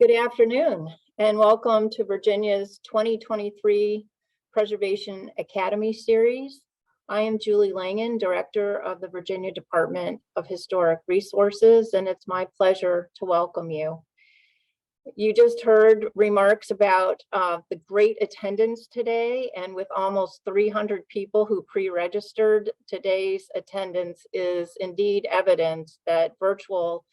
Good afternoon and welcome to Virginia's 2023 Preservation Academy Series. I am Julie Langen, Director of the Virginia Department of Historic Resources, and it's my pleasure to welcome you. You just heard remarks about the great attendance today, and with almost 300 people who pre-registered, today's attendance is indeed evidence that virtual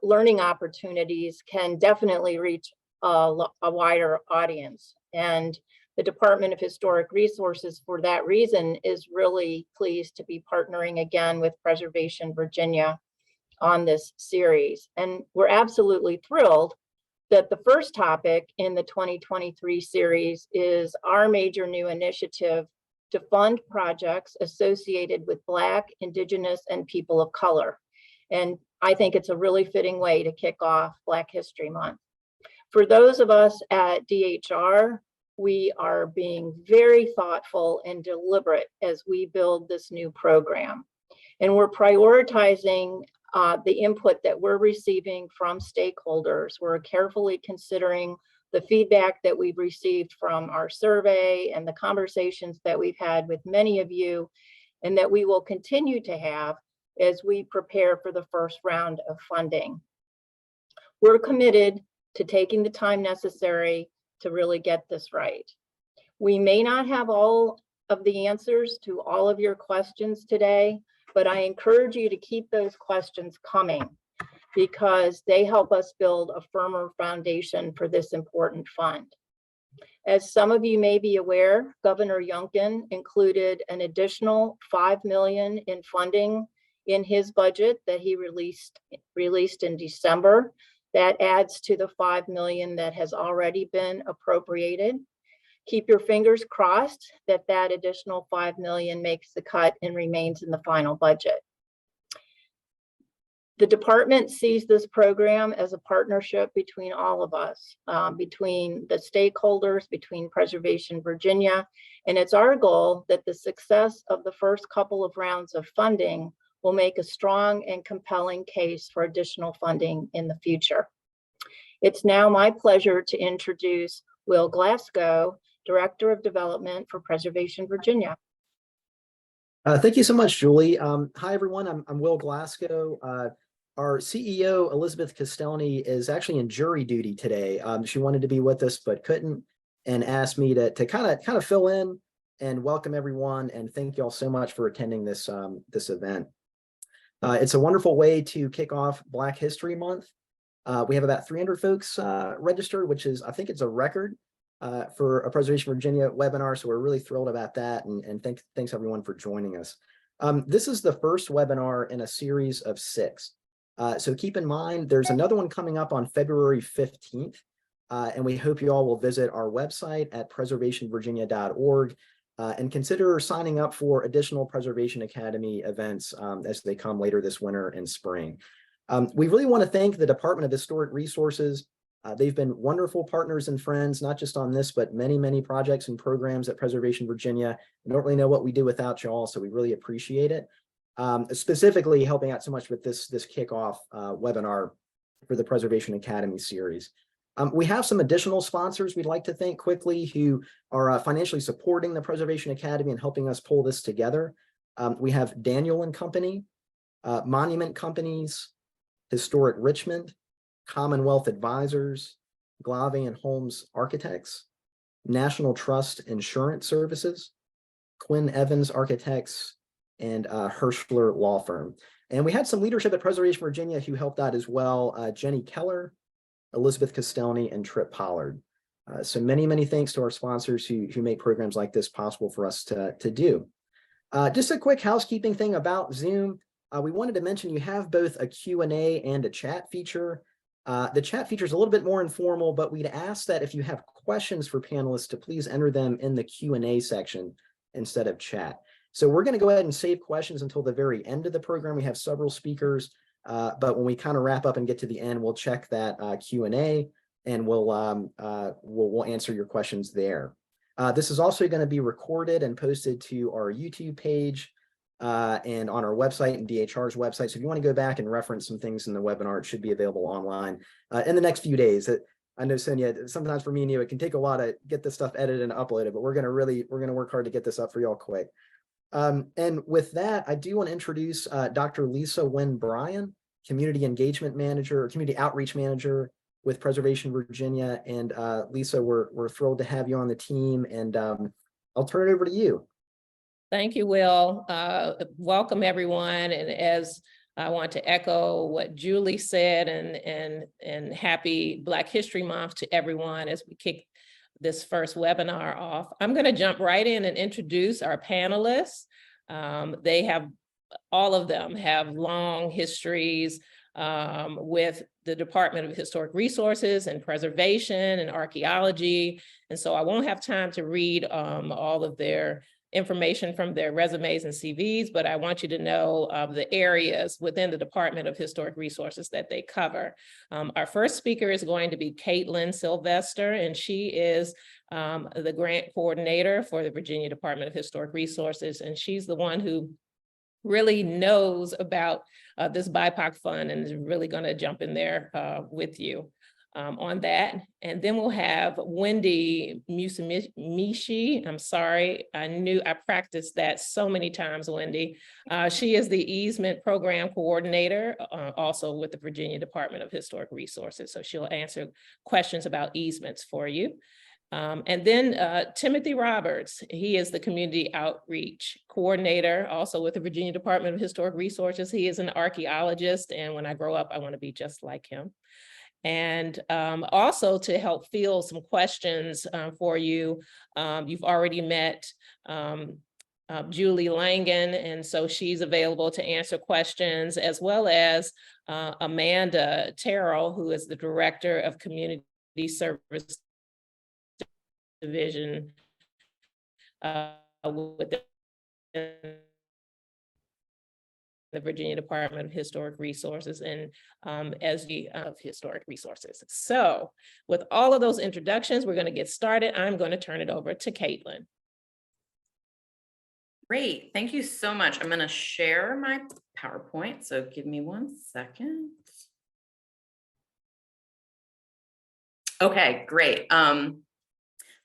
learning opportunities can definitely reach a wider audience. And the Department of Historic Resources, for that reason, is really pleased to be partnering again with Preservation Virginia on this series. And we're absolutely thrilled that the first topic in the 2023 series is our major new initiative to fund projects associated with Black, Indigenous, and people of color. And I think it's a really fitting way to kick off Black History Month. For those of us at DHR, we are being very thoughtful and deliberate as we build this new program. And we're prioritizing the input that we're receiving from stakeholders. We're carefully considering the feedback that we've received from our survey and the conversations that we've had with many of you, and that we will continue to have as we prepare for the first round of funding. We're committed to taking the time necessary to really get this right. We may not have all of the answers to all of your questions today, but I encourage you to keep those questions coming because they help us build a firmer foundation for this important fund. As some of you may be aware, Governor Youngkin included an additional $5 million in funding in his budget that he released in December. That adds to the $5 million that has already been appropriated. Keep your fingers crossed that that additional $5 million makes the cut and remains in the final budget. The department sees this program as a partnership between all of us, between the stakeholders, between Preservation Virginia, and it's our goal that the success of the first couple of rounds of funding will make a strong and compelling case for additional funding in the future. It's now my pleasure to introduce Will Glasgow, Director of Development for Preservation Virginia. Thank you so much, Julie. Hi, everyone. I'm Will Glasgow. Our CEO, Elizabeth Castellani, is actually in jury duty today. She wanted to be with us, but couldn't, and asked me to kind of fill in and welcome everyone. And thank you all so much for attending this event. It's a wonderful way to kick off Black History Month. We have about 300 folks registered, which is, I think it's a record for a Preservation Virginia webinar. So we're really thrilled about that. And thanks everyone for joining us. This is the first webinar in a series of 6. So keep in mind, there's another one coming up on February 15th. And we hope you all will visit our website at preservationvirginia.org. And consider signing up for additional Preservation Academy events as they come later this winter and spring. We really want to thank the Department of Historic Resources. They've been wonderful partners and friends, not just on this, but many, many projects and programs at Preservation Virginia. We don't really know what we do without you all, so we really appreciate it. Specifically helping out so much with this kickoff webinar for the Preservation Academy series. We have some additional sponsors we'd like to thank quickly who are financially supporting the Preservation Academy and helping us pull this together. We have Daniel and Company, Monument Companies, Historic Richmond, Commonwealth Advisors, Glave and Holmes Architects, National Trust Insurance Services, Quinn Evans Architects, and Hirschler Law Firm. And we had some leadership at Preservation Virginia who helped out as well, Jenny Keller, Elizabeth Castellani, and Trip Pollard. So many, many thanks to our sponsors who make programs like this possible for us to do. Just a quick housekeeping thing about Zoom. We wanted to mention you have both a Q&A and a chat feature. The chat feature is a little bit more informal, but we'd ask that if you have questions for panelists to please enter them in the Q&A section instead of chat. So we're going to go ahead and save questions until the very end of the program. We have several speakers. But when we kind of wrap up and get to the end, we'll check that Q&A and we'll answer your questions there. This is also going to be recorded and posted to our YouTube page. and on our website and DHR's website. So if you want to go back and reference some things in the webinar, it should be available online in the next few days. I know, Sonia, sometimes for me and you, it can take a while to get this stuff edited and uploaded, but we're going to work hard to get this up for y'all quick. And with that, I do want to introduce Dr. Lisa Wynn Bryan, Community Engagement Manager, or Community Outreach Manager with Preservation Virginia. And Lisa, we're thrilled to have you on the team, and I'll turn it over to you. Thank you, Will. Welcome, everyone. And as I want to echo what Julie said, and happy Black History Month to everyone as we kick this first webinar off. I'm going to jump right in and introduce our panelists. All of them have long histories with the Department of Historic Resources and Preservation and Archaeology. And so I won't have time to read all of their information from their resumes and CVs, but I want you to know the areas within the Department of Historic Resources that they cover. Our first speaker is going to be Caitlin Sylvester, and she is the grant coordinator for the Virginia Department of Historic Resources, and she's the one who really knows about this BIPOC fund and is really going to jump in there with you on that. And then we'll have Wendy Musamishi. I'm sorry, I practiced that so many times, Wendy. She is the easement program coordinator, also with the Virginia Department of Historic Resources. So she'll answer questions about easements for you. And then Timothy Roberts, he is the community outreach coordinator, also with the Virginia Department of Historic Resources. He is an archaeologist, and when I grow up, I want to be just like him. And also to help field some questions for you, you've already met Julie Langan, and so she's available to answer questions, as well as Amanda Terrell, who is the Director of Community Service Division within the Virginia Department of Historic Resources and SG of Historic Resources. So with all of those introductions, we're going to get started. I'm going to turn it over to Caitlin. Great, thank you so much. I'm going to share my PowerPoint, so give me 1 second. Okay, great.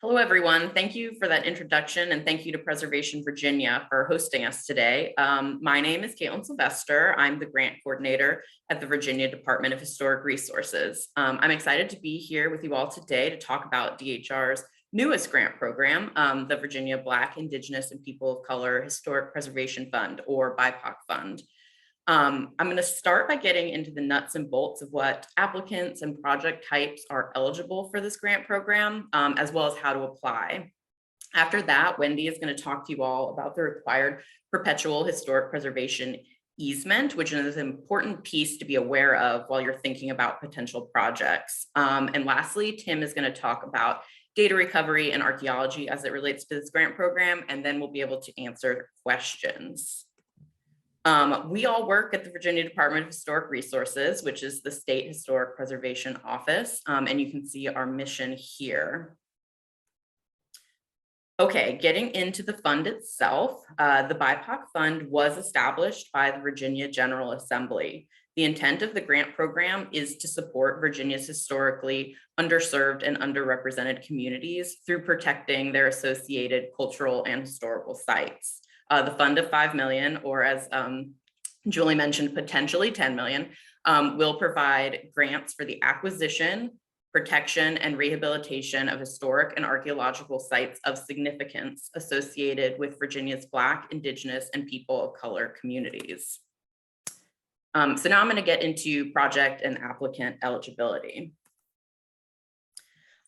Hello, everyone. Thank you for that introduction, and thank you to Preservation Virginia for hosting us today. My name is Caitlin Sylvester. I'm the grant coordinator at the Virginia Department of Historic Resources. I'm excited to be here with you all today to talk about DHR's newest grant program, the Virginia Black, Indigenous, and People of Color Historic Preservation Fund, or BIPOC Fund. I'm going to start by getting into the nuts and bolts of what applicants and project types are eligible for this grant program, as well as how to apply. After that, Wendy is going to talk to you all about the required perpetual historic preservation easement, which is an important piece to be aware of while you're thinking about potential projects. And lastly, Tim is going to talk about data recovery and archaeology as it relates to this grant program, and then we'll be able to answer questions. We all work at the Virginia Department of Historic Resources, which is the state historic preservation office, and you can see our mission here. Okay, getting into the fund itself, the BIPOC Fund was established by the Virginia General Assembly. The intent of the grant program is to support Virginia's historically underserved and underrepresented communities through protecting their associated cultural and historical sites. The fund of $5 million, or as Julie mentioned, potentially $10 million, will provide grants for the acquisition, protection, and rehabilitation of historic and archaeological sites of significance associated with Virginia's Black, Indigenous, and People of Color communities. So now I'm going to get into project and applicant eligibility.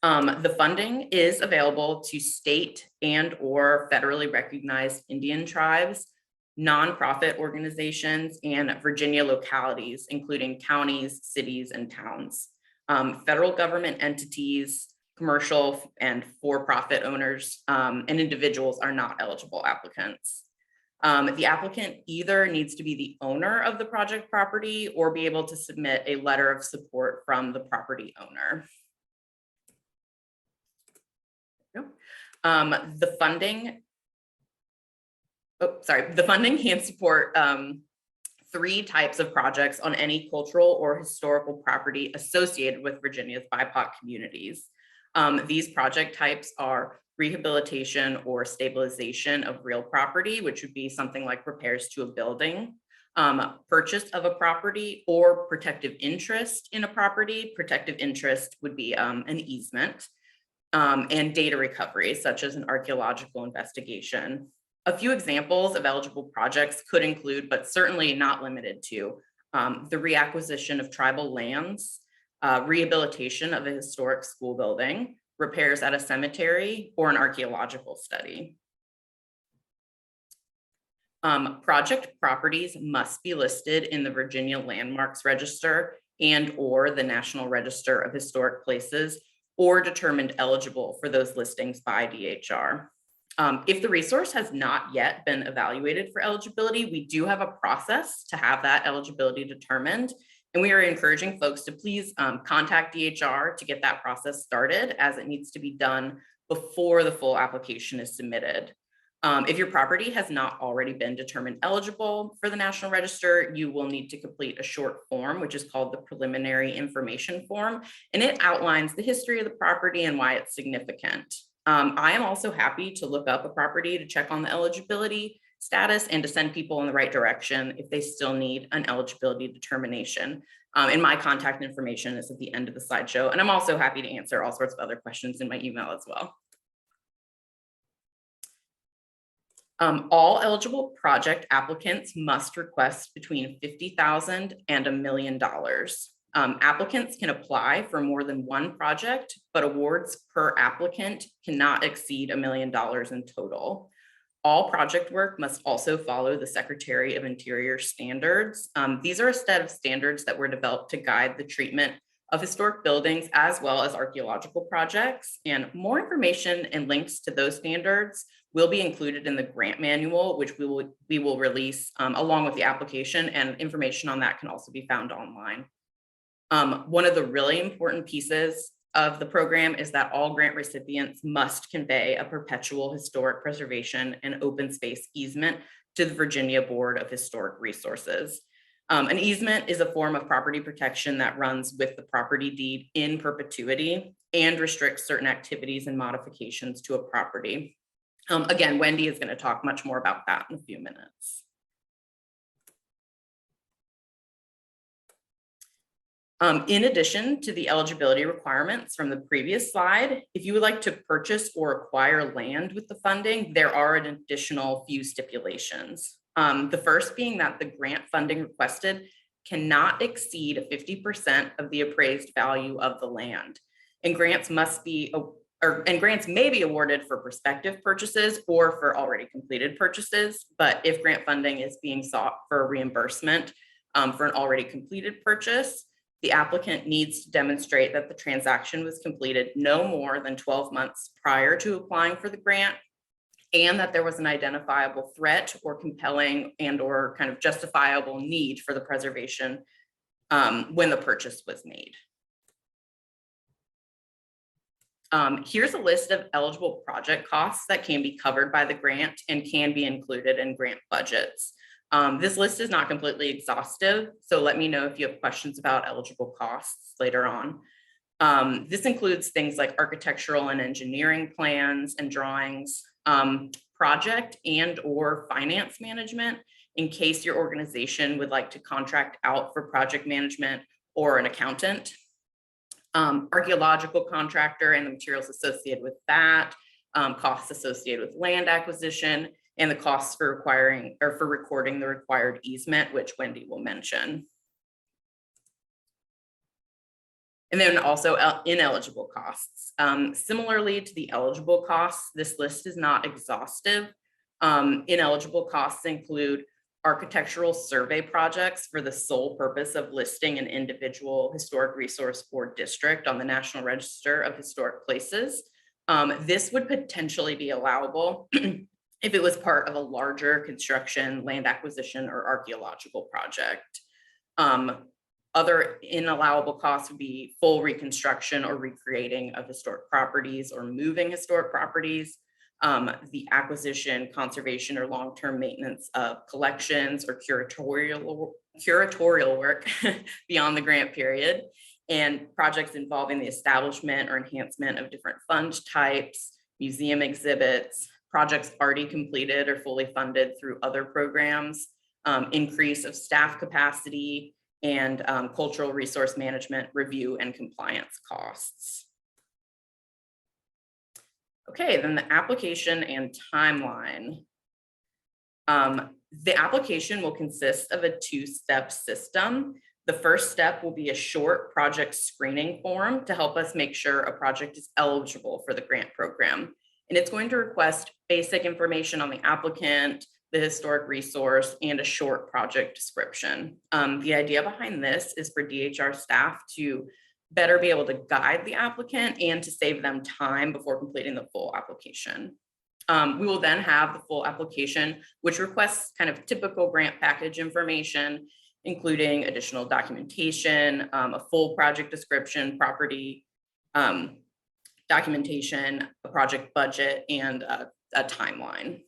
The funding is available to state and or federally recognized Indian tribes, nonprofit organizations, and Virginia localities, including counties, cities, and towns. Federal government entities, commercial and for-profit owners, and individuals are not eligible applicants. The applicant either needs to be the owner of the project property or be able to submit a letter of support from the property owner. The funding The funding can support 3 types of projects on any cultural or historical property associated with Virginia's BIPOC communities. These project types are rehabilitation or stabilization of real property, which would be something like repairs to a building, purchase of a property, or protective interest in a property. Protective interest would be an easement, and data recovery, such as an archaeological investigation. A few examples of eligible projects could include, but certainly not limited to, the reacquisition of tribal lands, rehabilitation of a historic school building, repairs at a cemetery, or an archaeological study. Project properties must be listed in the Virginia Landmarks Register and/or the National Register of Historic Places, or determined eligible for those listings by DHR. If the resource has not yet been evaluated for eligibility, we do have a process to have that eligibility determined. And we are encouraging folks to please contact DHR to get that process started, as it needs to be done before the full application is submitted. If your property has not already been determined eligible for the National Register, you will need to complete a short form, which is called the Preliminary Information Form, and it outlines the history of the property and why it's significant. I am also happy to look up a property to check on the eligibility status and to send people in the right direction if they still need an eligibility determination. And my contact information is at the end of the slideshow. And I'm also happy to answer all sorts of other questions in my email as well. All eligible project applicants must request between $50,000 and $1 million. Applicants can apply for more than one project, but awards per applicant cannot exceed $1 million in total. All project work must also follow the Secretary of Interior standards. These are a set of standards that were developed to guide the treatment of historic buildings as well as archaeological projects. And more information and links to those standards will be included in the grant manual, which we will release along with the application, and information on that can also be found online. One of the really important pieces of the program is that all grant recipients must convey a perpetual historic preservation and open space easement to the Virginia Board of Historic Resources. An easement is a form of property protection that runs with the property deed in perpetuity and restricts certain activities and modifications to a property. Again, Wendy is going to talk much more about that in a few minutes. In addition to the eligibility requirements from the previous slide, if you would like to purchase or acquire land with the funding, there are an additional few stipulations. The first being that the grant funding requested cannot exceed 50% of the appraised value of the land, and grants may be awarded for prospective purchases or for already completed purchases. But if grant funding is being sought for reimbursement for an already completed purchase, the applicant needs to demonstrate that the transaction was completed no more than 12 months prior to applying for the grant, and that there was an identifiable threat or compelling and/or kind of justifiable need for the preservation when the purchase was made. Here's a list of eligible project costs that can be covered by the grant and can be included in grant budgets. This list is not completely exhaustive, so let me know if you have questions about eligible costs later on. This includes things like architectural and engineering plans and drawings, project and/or finance management, in case your organization would like to contract out for project management or an accountant. Archaeological contractor and the materials associated with that, costs associated with land acquisition, and the costs for recording the required easement, which Wendy will mention. And then also ineligible costs. Similarly to the eligible costs, this list is not exhaustive. Ineligible costs include architectural survey projects for the sole purpose of listing an individual historic resource or district on the National Register of Historic Places. This would potentially be allowable if it was part of a larger construction, land acquisition, or archaeological project. Other inallowable costs would be full reconstruction or recreating of historic properties or moving historic properties, the acquisition, conservation, or long-term maintenance of collections or curatorial work beyond the grant period, and projects involving the establishment or enhancement of different fund types, museum exhibits, projects already completed or fully funded through other programs, increase of staff capacity, and cultural resource management review and compliance costs. Okay, then the application and timeline. The application will consist of a two-step system. The first step will be a short project screening form to help us make sure a project is eligible for the grant program. And it's going to request basic information on the applicant, the historic resource, and a short project description. The idea behind this is for DHR staff to better be able to guide the applicant and to save them time before completing the full application. We will then have the full application, which requests kind of typical grant package information, including additional documentation, a full project description, property documentation, a project budget, and a timeline.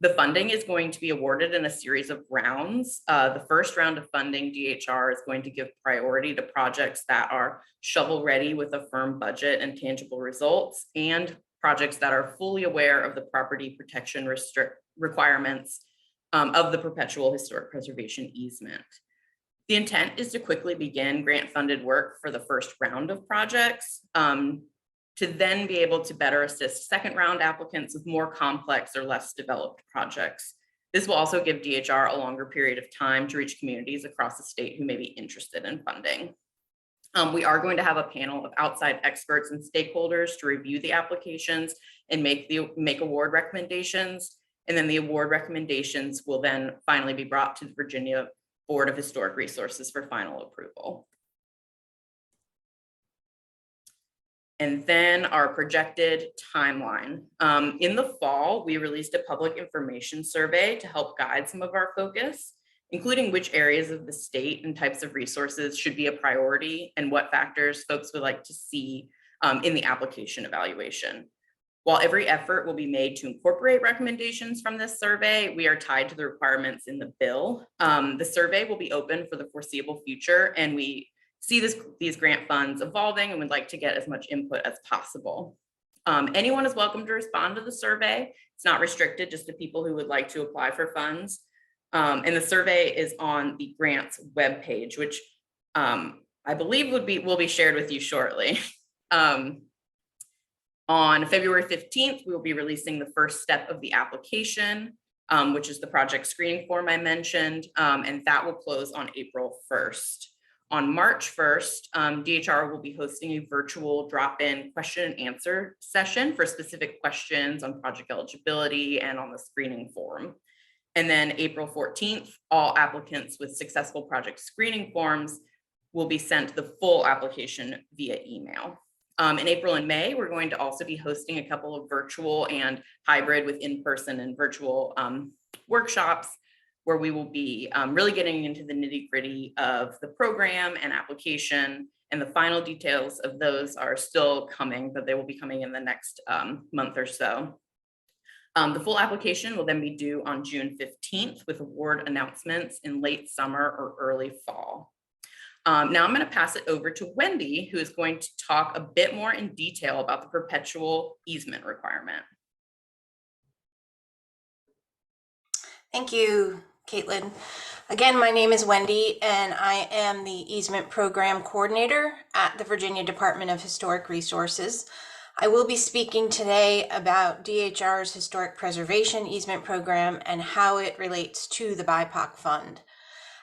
The funding is going to be awarded in a series of rounds. The first round of funding, DHR is going to give priority to projects that are shovel ready with a firm budget and tangible results, and projects that are fully aware of the property protection requirements of the perpetual historic preservation easement. The intent is to quickly begin grant funded work for the first round of projects, to then be able to better assist second round applicants with more complex or less developed projects. This will also give DHR a longer period of time to reach communities across the state who may be interested in funding. We are going to have a panel of outside experts and stakeholders to review the applications and make award recommendations. And then the award recommendations will then finally be brought to the Virginia Board of Historic Resources for final approval. And then our projected timeline. In the fall, we released a public information survey to help guide some of our focus, including which areas of the state and types of resources should be a priority and what factors folks would like to see in the application evaluation. While every effort will be made to incorporate recommendations from this survey, we are tied to the requirements in the bill. The survey will be open for the foreseeable future, and we see these grant funds evolving and would like to get as much input as possible. Anyone is welcome to respond to the survey. It's not restricted just to people who would like to apply for funds. And the survey is on the grants webpage, which I believe will be shared with you shortly. On February 15th, we will be releasing the first step of the application, which is the project screening form I mentioned, and that will close on April 1st. On March 1st, DHR will be hosting a virtual drop-in question and answer session for specific questions on project eligibility and on the screening form. And then April 14th, all applicants with successful project screening forms will be sent the full application via email. In April and May, we're going to also be hosting a couple of virtual and hybrid with in-person and virtual workshops, where we will be really getting into the nitty-gritty of the program and application, and the final details of those are still coming, but they will be coming in the next month or so. The full application will then be due on June 15th with award announcements in late summer or early fall. Now I'm going to pass it over to Wendy, who is going to talk a bit more in detail about the perpetual easement requirement. Thank you, Caitlin. Again, my name is Wendy, and I am the Easement Program Coordinator at the Virginia Department of Historic Resources. I will be speaking today about DHR's Historic Preservation Easement Program and how it relates to the BIPOC Fund.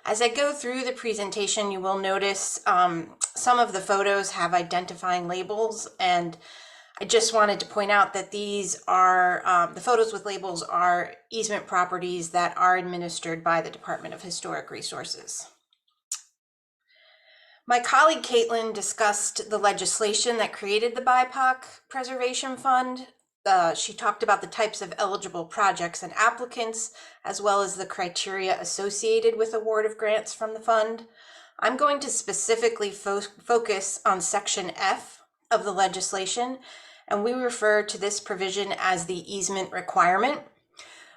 As I go through the presentation, you will notice some of the photos have identifying labels, and I just wanted to point out that these are, the photos with labels are easement properties that are administered by the Department of Historic Resources. My colleague Caitlin discussed the legislation that created the BIPOC Preservation Fund. She talked about the types of eligible projects and applicants, as well as the criteria associated with award of grants from the fund. I'm going to specifically focus on Section F of the legislation, and we refer to this provision as the easement requirement.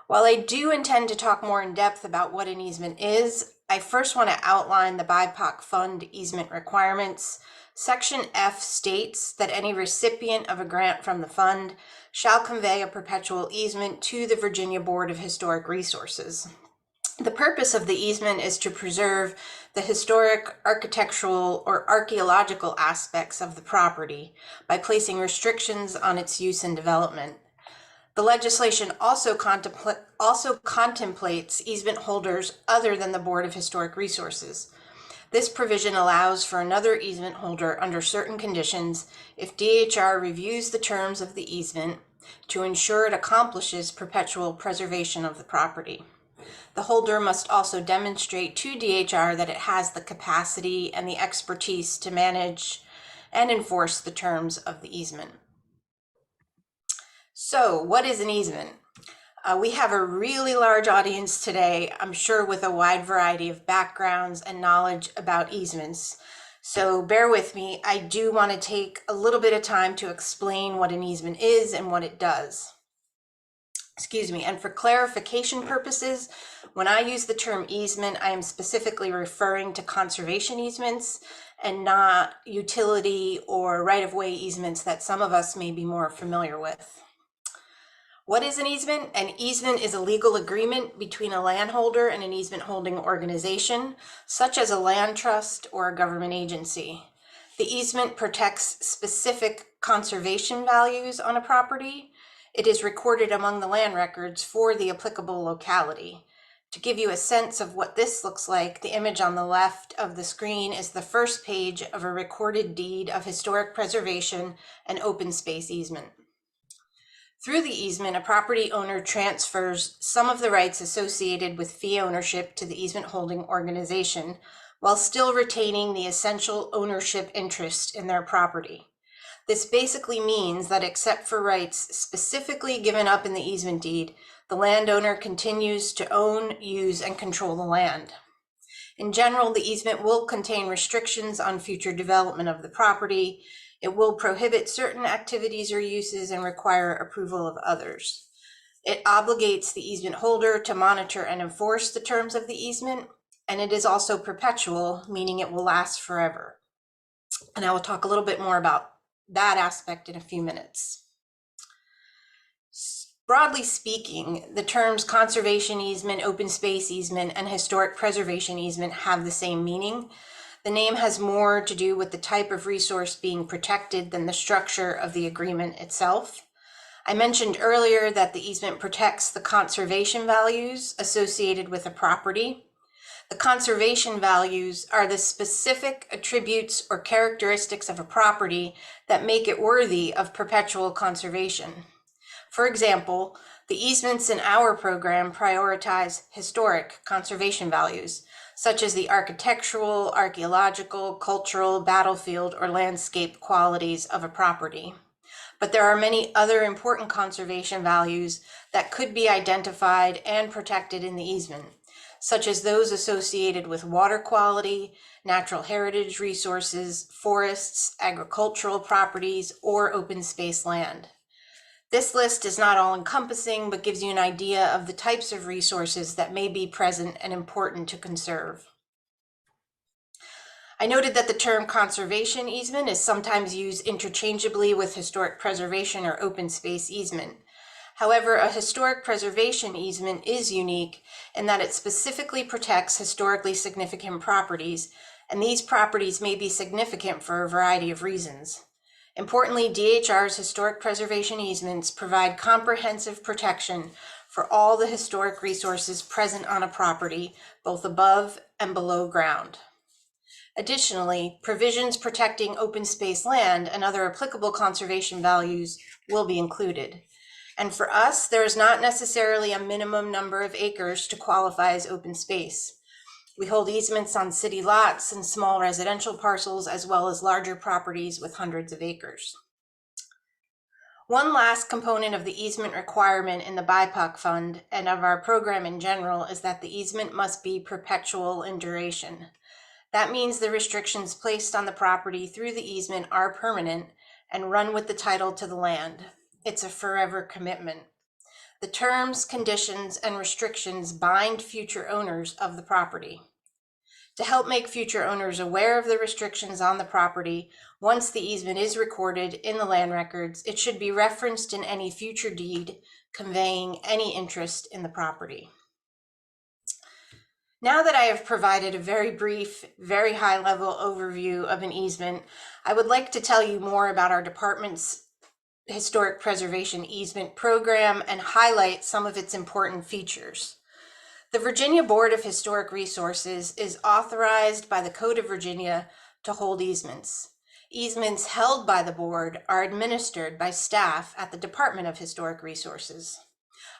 While I do intend to talk more in depth about what an easement is, I first want to outline the BIPOC fund easement requirements. Section F states that any recipient of a grant from the fund shall convey a perpetual easement to the Virginia Board of Historic Resources. The purpose of the easement is to preserve the historic, architectural, or archaeological aspects of the property by placing restrictions on its use and development. The legislation also contemplates easement holders other than the Board of Historic Resources. This provision allows for another easement holder under certain conditions if DHR reviews the terms of the easement to ensure it accomplishes perpetual preservation of the property. The holder must also demonstrate to DHR that it has the capacity and the expertise to manage and enforce the terms of the easement. So, what is an easement? We have a really large audience today, I'm sure with a wide variety of backgrounds and knowledge about easements. So bear with me, I do want to take a little bit of time to explain what an easement is and what it does. Excuse me, and for clarification purposes, when I use the term easement, I am specifically referring to conservation easements and not utility or right-of-way easements that some of us may be more familiar with. What is an easement? An easement is a legal agreement between a landholder and an easement holding organization, such as a land trust or a government agency. The easement protects specific conservation values on a property. It is recorded among the land records for the applicable locality. To give you a sense of what this looks like, the image on the left of the screen is the first page of a recorded deed of historic preservation and open space easement. Through the easement, a property owner transfers some of the rights associated with fee ownership to the easement holding organization, while still retaining the essential ownership interest in their property. This basically means that except for rights specifically given up in the easement deed, the landowner continues to own, use, and control the land. In general, the easement will contain restrictions on future development of the property. It will prohibit certain activities or uses and require approval of others. It obligates the easement holder to monitor and enforce the terms of the easement, and it is also perpetual, meaning it will last forever. And I will talk a little bit more about that aspect in a few minutes. Broadly speaking, the terms conservation easement, open space easement, and historic preservation easement have the same meaning. The name has more to do with the type of resource being protected than the structure of the agreement itself. I mentioned earlier that the easement protects the conservation values associated with a property. The conservation values are the specific attributes or characteristics of a property that make it worthy of perpetual conservation. For example, the easements in our program prioritize historic conservation values, such as the architectural, archaeological, cultural, battlefield, or landscape qualities of a property. But there are many other important conservation values that could be identified and protected in the easement, such as those associated with water quality, natural heritage resources, forests, agricultural properties, or open space land. This list is not all-encompassing, but gives you an idea of the types of resources that may be present and important to conserve. I noted that the term conservation easement is sometimes used interchangeably with historic preservation or open space easement. However, a historic preservation easement is unique in that it specifically protects historically significant properties, and these properties may be significant for a variety of reasons. Importantly, DHR's historic preservation easements provide comprehensive protection for all the historic resources present on a property, both above and below ground. Additionally, provisions protecting open space land and other applicable conservation values will be included. And for us, there is not necessarily a minimum number of acres to qualify as open space. We hold easements on city lots and small residential parcels, as well as larger properties with hundreds of acres. One last component of the easement requirement in the BIPOC fund and of our program in general is that the easement must be perpetual in duration. That means the restrictions placed on the property through the easement are permanent and run with the title to the land. It's a forever commitment. The terms, conditions, and restrictions bind future owners of the property. To help make future owners aware of the restrictions on the property, once the easement is recorded in the land records, it should be referenced in any future deed conveying any interest in the property. Now that I have provided a very brief, very high-level overview of an easement, I would like to tell you more about our department's historic preservation easement program and highlight some of its important features. The Virginia Board of Historic Resources is authorized by the Code of Virginia to hold easements. Easements held by the board are administered by staff at the Department of Historic Resources.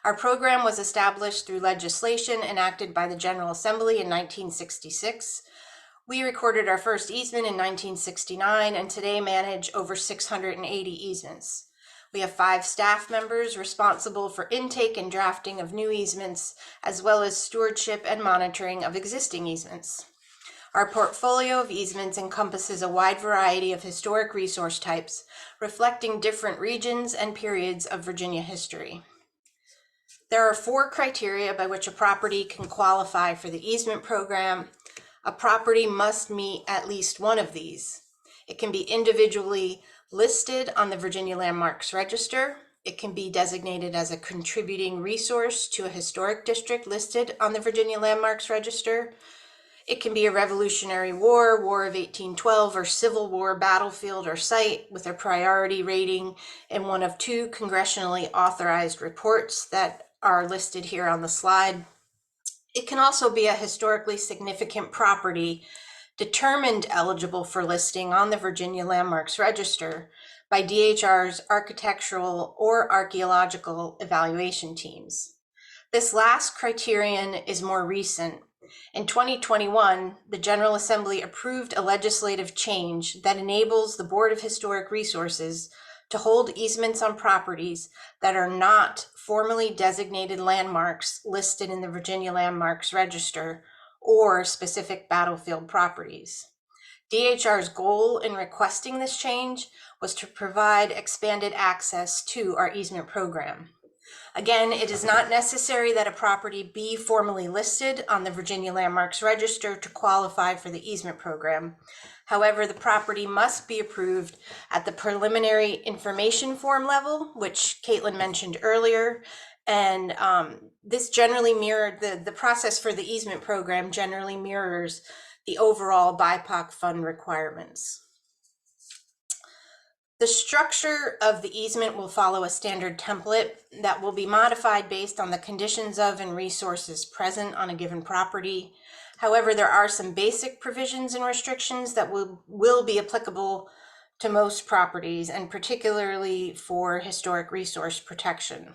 Our program was established through legislation enacted by the General Assembly in 1966. We recorded our first easement in 1969 and today manage over 680 easements. We have 5 staff members responsible for intake and drafting of new easements, as well as stewardship and monitoring of existing easements. Our portfolio of easements encompasses a wide variety of historic resource types, reflecting different regions and periods of Virginia history. There are 4 criteria by which a property can qualify for the easement program. A property must meet at least one of these. It can be individually listed on the Virginia Landmarks Register. It can be designated as a contributing resource to a historic district listed on the Virginia Landmarks Register. It can be a Revolutionary War, War of 1812, or Civil War battlefield or site with a priority rating in one of 2 congressionally authorized reports that are listed here on the slide. It can also be a historically significant property determined eligible for listing on the Virginia Landmarks Register by DHR's architectural or archaeological evaluation teams. This last criterion is more recent. In 2021, the General Assembly approved a legislative change that enables the Board of Historic Resources to hold easements on properties that are not formally designated landmarks listed in the Virginia Landmarks Register or specific battlefield properties. DHR's goal in requesting this change was to provide expanded access to our easement program. Again, it is not necessary that a property be formally listed on the Virginia Landmarks Register to qualify for the easement program. However, the property must be approved at the preliminary information form level, which Caitlin mentioned earlier. And this generally mirrored, the process for the easement program generally mirrors the overall BIPOC fund requirements. The structure of the easement will follow a standard template that will be modified based on the conditions of and resources present on a given property. However, there are some basic provisions and restrictions that will be applicable to most properties, and particularly for historic resource protection.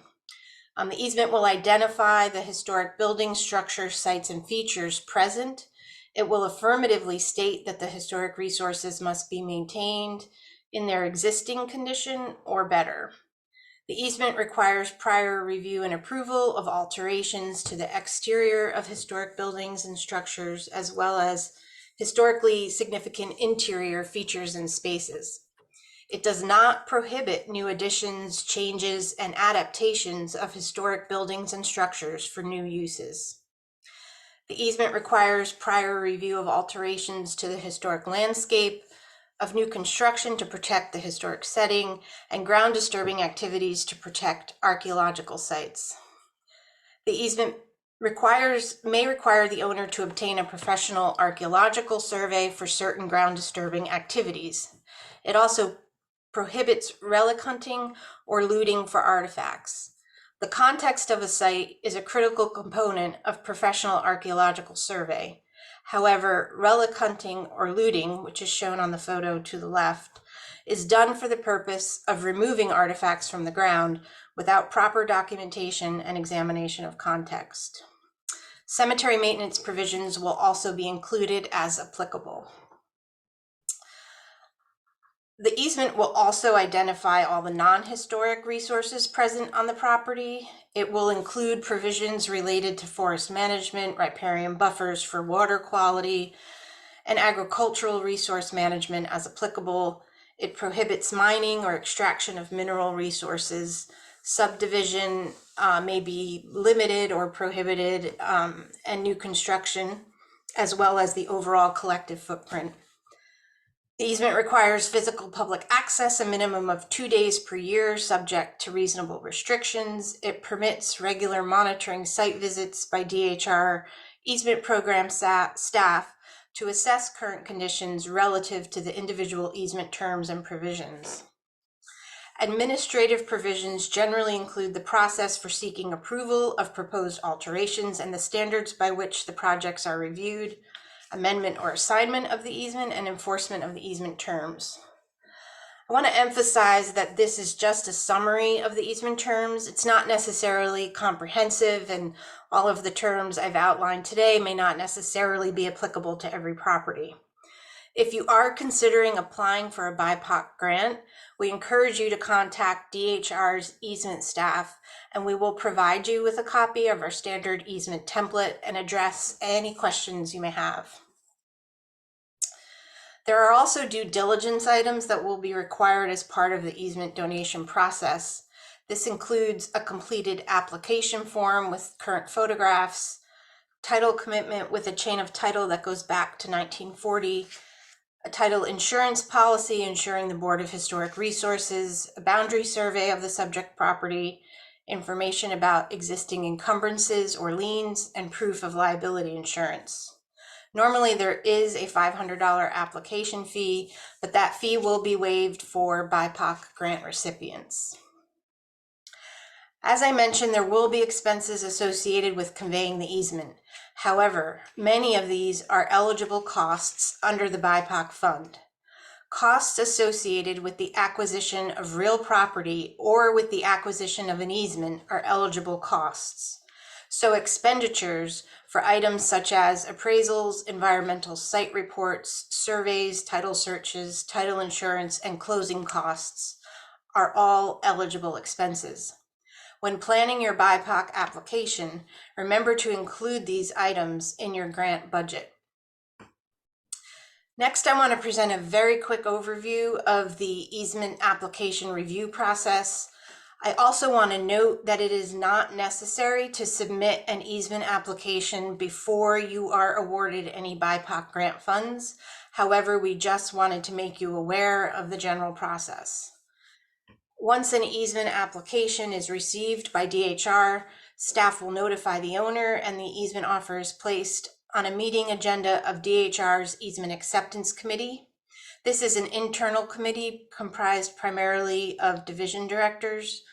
The easement will identify the historic buildings, structures, sites, and features present. It will affirmatively state that the historic resources must be maintained in their existing condition or better. The easement requires prior review and approval of alterations to the exterior of historic buildings and structures, as well as historically significant interior features and spaces. It does not prohibit new additions, changes, and adaptations of historic buildings and structures for new uses. The easement requires prior review of alterations to the historic landscape, of new construction to protect the historic setting, and ground disturbing activities to protect archaeological sites. The easement may require the owner to obtain a professional archaeological survey for certain ground disturbing activities. It also prohibits relic hunting or looting for artifacts. The context of a site is a critical component of professional archaeological survey. However, relic hunting or looting, which is shown on the photo to the left, is done for the purpose of removing artifacts from the ground without proper documentation and examination of context. Cemetery maintenance provisions will also be included as applicable. The easement will also identify all the non-historic resources present on the property. It will include provisions related to forest management, riparian buffers for water quality, and agricultural resource management as applicable. It prohibits mining or extraction of mineral resources. Subdivision may be limited or prohibited, and new construction, as well as the overall collective footprint. The easement requires physical public access a minimum of 2 days per year, subject to reasonable restrictions. It permits regular monitoring site visits by DHR easement program staff to assess current conditions relative to the individual easement terms and provisions. Administrative provisions generally include the process for seeking approval of proposed alterations and the standards by which the projects are reviewed, amendment or assignment of the easement, and enforcement of the easement terms. I want to emphasize that this is just a summary of the easement terms. It's not necessarily comprehensive, and all of the terms I've outlined today may not necessarily be applicable to every property. If you are considering applying for a BIPOC grant, we encourage you to contact DHR's easement staff, and we will provide you with a copy of our standard easement template and address any questions you may have. There are also due diligence items that will be required as part of the easement donation process. This includes a completed application form with current photographs, title commitment with a chain of title that goes back to 1940, a title insurance policy ensuring the Board of Historic Resources, a boundary survey of the subject property, information about existing encumbrances or liens, and proof of liability insurance. Normally, there is a $500 application fee, but that fee will be waived for BIPOC grant recipients. As I mentioned, there will be expenses associated with conveying the easement. However, many of these are eligible costs under the BIPOC fund. Costs associated with the acquisition of real property or with the acquisition of an easement are eligible costs. So expenditures for items such as appraisals, environmental site reports, surveys, title searches, title insurance, and closing costs are all eligible expenses. When planning your BIPOC application, remember to include these items in your grant budget. Next, I want to present a very quick overview of the easement application review process. I also want to note that it is not necessary to submit an easement application before you are awarded any BIPOC grant funds. However, we just wanted to make you aware of the general process. Once an easement application is received by DHR, staff will notify the owner and the easement offer is placed on a meeting agenda of DHR's Easement Acceptance Committee. This is an internal committee comprised primarily of division directors.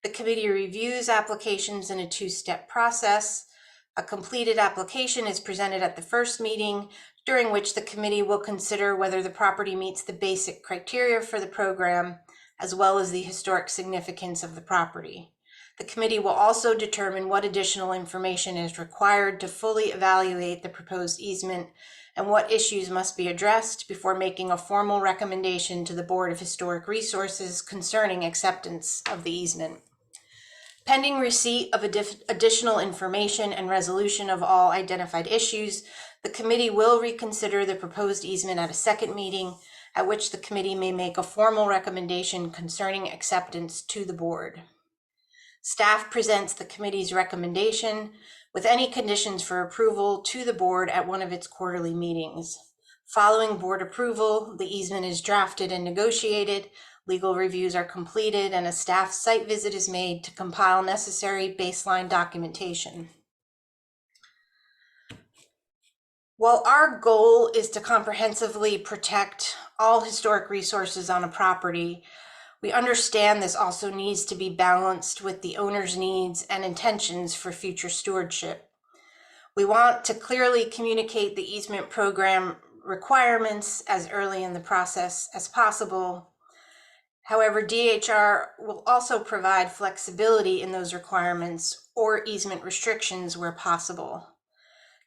The committee reviews applications in a two-step process. A completed application is presented at the first meeting, during which the committee will consider whether the property meets the basic criteria for the program, as well as the historic significance of the property. The committee will also determine what additional information is required to fully evaluate the proposed easement and what issues must be addressed before making a formal recommendation to the Board of Historic Resources concerning acceptance of the easement. Pending receipt of additional information and resolution of all identified issues, the committee will reconsider the proposed easement at a second meeting, at which the committee may make a formal recommendation concerning acceptance to the board. Staff presents the committee's recommendation with any conditions for approval to the board at one of its quarterly meetings. Following board approval, the easement is drafted and negotiated, legal reviews are completed, and a staff site visit is made to compile necessary baseline documentation. While our goal is to comprehensively protect all historic resources on a property, we understand this also needs to be balanced with the owner's needs and intentions for future stewardship. We want to clearly communicate the easement program requirements as early in the process as possible. However, DHR will also provide flexibility in those requirements or easement restrictions where possible.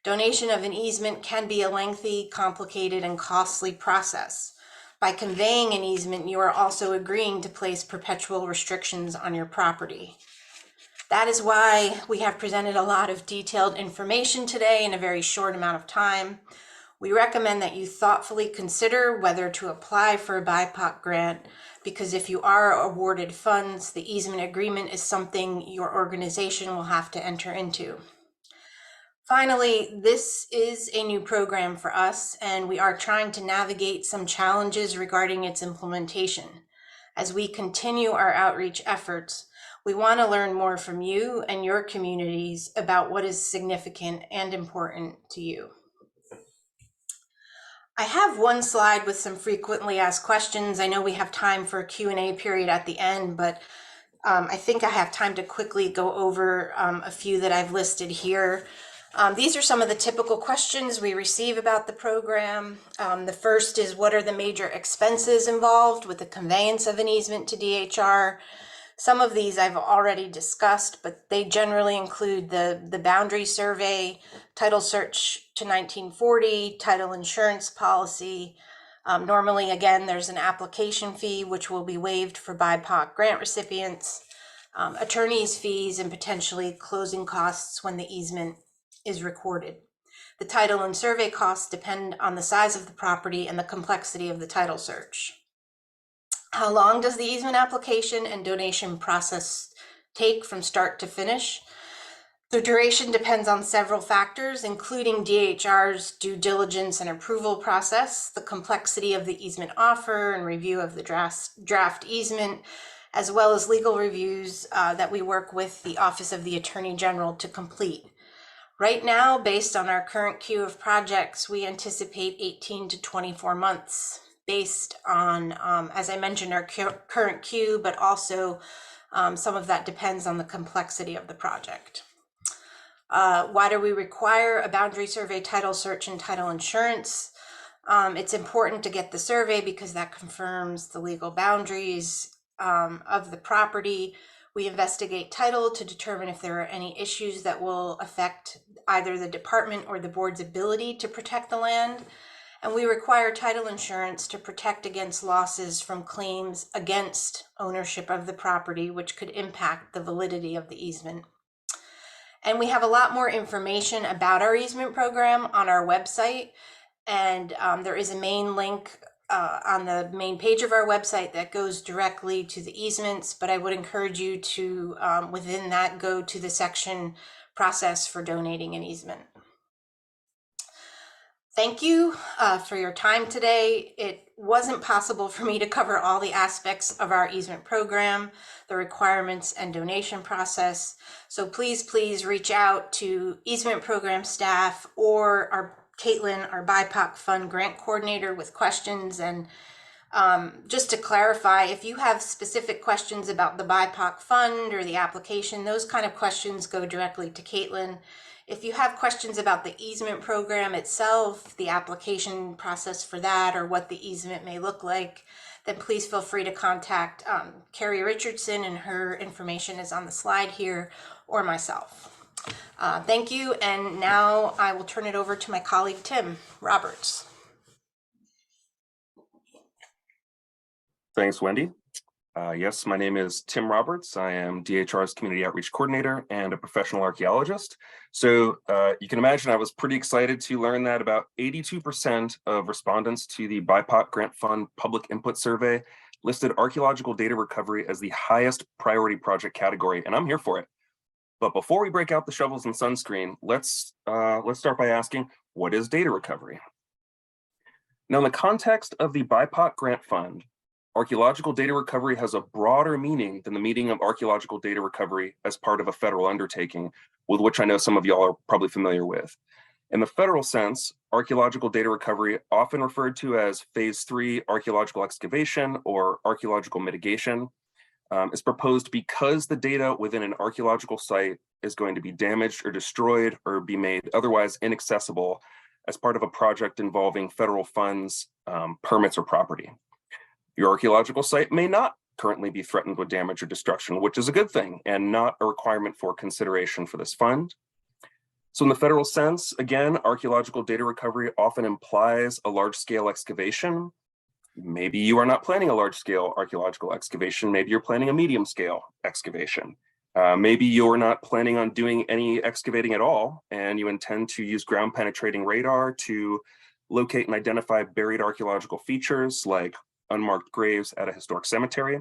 Donation of an easement can be a lengthy, complicated, and costly process. By conveying an easement, you are also agreeing to place perpetual restrictions on your property. That is why we have presented a lot of detailed information today in a very short amount of time. We recommend that you thoughtfully consider whether to apply for a BIPOC grant, because if you are awarded funds, the easement agreement is something your organization will have to enter into. Finally, this is a new program for us, and we are trying to navigate some challenges regarding its implementation. As we continue our outreach efforts, we want to learn more from you and your communities about what is significant and important to you. I have one slide with some frequently asked questions. I know we have time for a Q&A period at the end, but I think I have time to quickly go over a few that I've listed here. These are some of the typical questions we receive about the program. The first is, what are the major expenses involved with the conveyance of an easement to DHR? Some of these I've already discussed, but they generally include the boundary survey, title search to 1940, title insurance policy. Normally, again, there's an application fee, which will be waived for BIPOC grant recipients, attorney's fees, and potentially closing costs when the easement is recorded. The title and survey costs depend on the size of the property and the complexity of the title search. How long does the easement application and donation process take from start to finish? The duration depends on several factors, including DHR's due diligence and approval process, the complexity of the easement offer and review of the draft easement, as well as legal reviews that we work with the Office of the Attorney General to complete. Right now, based on our current queue of projects, we anticipate 18 to 24 months based on, as I mentioned, our current queue, but also some of that depends on the complexity of the project. Why do we require a boundary survey, title search, and title insurance? It's important to get the survey because that confirms the legal boundaries of the property. We investigate title to determine if there are any issues that will affect either the department or the board's ability to protect the land. And we require title insurance to protect against losses from claims against ownership of the property, which could impact the validity of the easement. And we have a lot more information about our easement program on our website. And there is a main link on the main page of our website that goes directly to the easements, but I would encourage you to, within that, go to the section process for donating an easement. Thank you for your time today. It wasn't possible for me to cover all the aspects of our easement program, the requirements and donation process. So please reach out to easement program staff or Caitlin, our BIPOC Fund Grant Coordinator, with questions. And just to clarify, if you have specific questions about the BIPOC Fund or the application, those kind of questions go directly to Caitlin. If you have questions about the easement program itself, the application process for that, or what the easement may look like, then please feel free to contact Carrie Richardson, and her information is on the slide here, or myself. Thank you, and now I will turn it over to my colleague, Tim Roberts. Thanks, Wendy. Yes, my name is Tim Roberts. I am DHR's Community Outreach Coordinator and a professional archaeologist. So you can imagine I was pretty excited to learn that about 82% of respondents to the BIPOC Grant Fund Public Input Survey listed archaeological data recovery as the highest priority project category, and I'm here for it. But before we break out the shovels and sunscreen, let's start by asking, what is data recovery? Now, in the context of the BIPOC Grant Fund, archaeological data recovery has a broader meaning than the meaning of archaeological data recovery as part of a federal undertaking, with which I know some of y'all are probably familiar with. In the federal sense, archaeological data recovery, often referred to as Phase 3 archaeological excavation or archaeological mitigation, is proposed because the data within an archaeological site is going to be damaged or destroyed or be made otherwise inaccessible as part of a project involving federal funds, permits, or property. Your archaeological site may not currently be threatened with damage or destruction, which is a good thing and not a requirement for consideration for this fund. So in the federal sense, again, archaeological data recovery often implies a large-scale excavation. Maybe you are not planning a large-scale archaeological excavation. Maybe you're planning a medium-scale excavation. Maybe you're not planning on doing any excavating at all, and you intend to use ground-penetrating radar to locate and identify buried archaeological features like unmarked graves at a historic cemetery.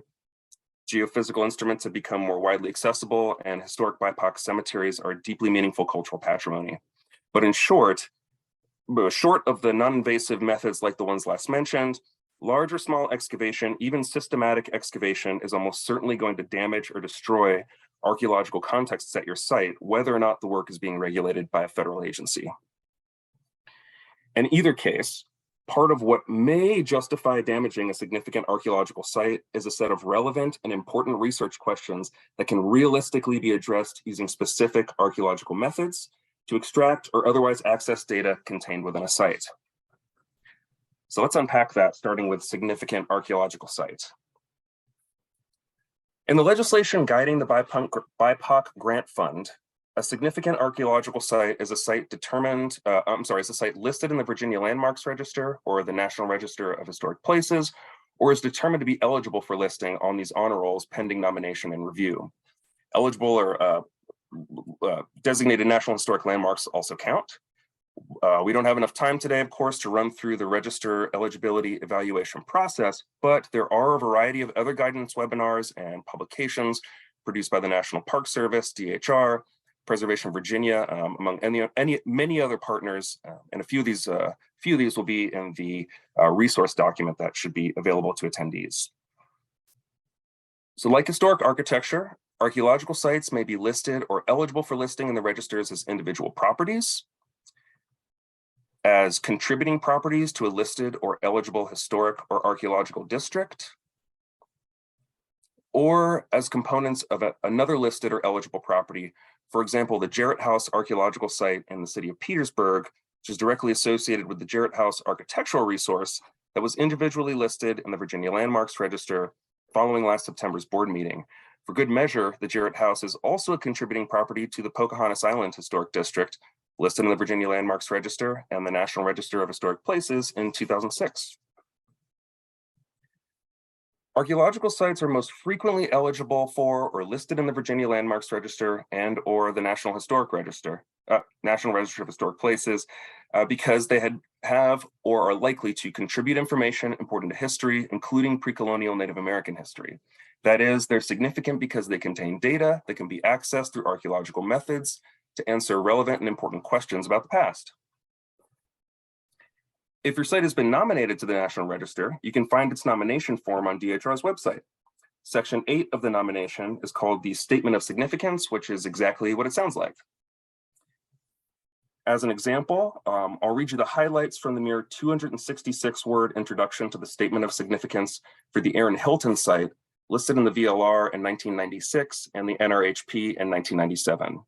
Geophysical instruments have become more widely accessible, and historic BIPOC cemeteries are deeply meaningful cultural patrimony. But in short of the non-invasive methods like the ones last mentioned, large or small excavation, even systematic excavation, is almost certainly going to damage or destroy archaeological contexts at your site, whether or not the work is being regulated by a federal agency. In either case, part of what may justify damaging a significant archaeological site is a set of relevant and important research questions that can realistically be addressed using specific archaeological methods to extract or otherwise access data contained within a site. So let's unpack that, starting with significant archaeological sites. In the legislation guiding the BIPOC Grant Fund, a significant archaeological site is a site is a site listed in the Virginia Landmarks Register or the National Register of Historic Places, or is determined to be eligible for listing on these honor rolls pending nomination and review. Eligible or designated National Historic Landmarks also count. We don't have enough time today, of course, to run through the register eligibility evaluation process, but there are a variety of other guidance webinars and publications produced by the National Park Service, DHR, Preservation Virginia, among many other partners, and a few of these will be in the resource document that should be available to attendees. So like historic architecture, archaeological sites may be listed or eligible for listing in the registers as individual properties, as contributing properties to a listed or eligible historic or archaeological district, or as components of another listed or eligible property. For example, the Jarrett House archaeological site in the city of Petersburg, which is directly associated with the Jarrett House architectural resource that was individually listed in the Virginia Landmarks Register following last September's board meeting. For good measure, the Jarrett House is also a contributing property to the Pocahontas Island Historic District, listed in the Virginia Landmarks Register and the National Register of Historic Places in 2006. Archaeological sites are most frequently eligible for or listed in the Virginia Landmarks Register and or the National Register of Historic Places because they have or are likely to contribute information important to history, including pre-colonial Native American history. That is, they're significant because they contain data that can be accessed through archaeological methods to answer relevant and important questions about the past. If your site has been nominated to the National Register, you can find its nomination form on DHR's website. Section 8 of the nomination is called the Statement of Significance, which is exactly what it sounds like. As an example, I'll read you the highlights from the mere 266-word introduction to the Statement of Significance for the Aaron Hilton site, listed in the VLR in 1996 and the NRHP in 1997.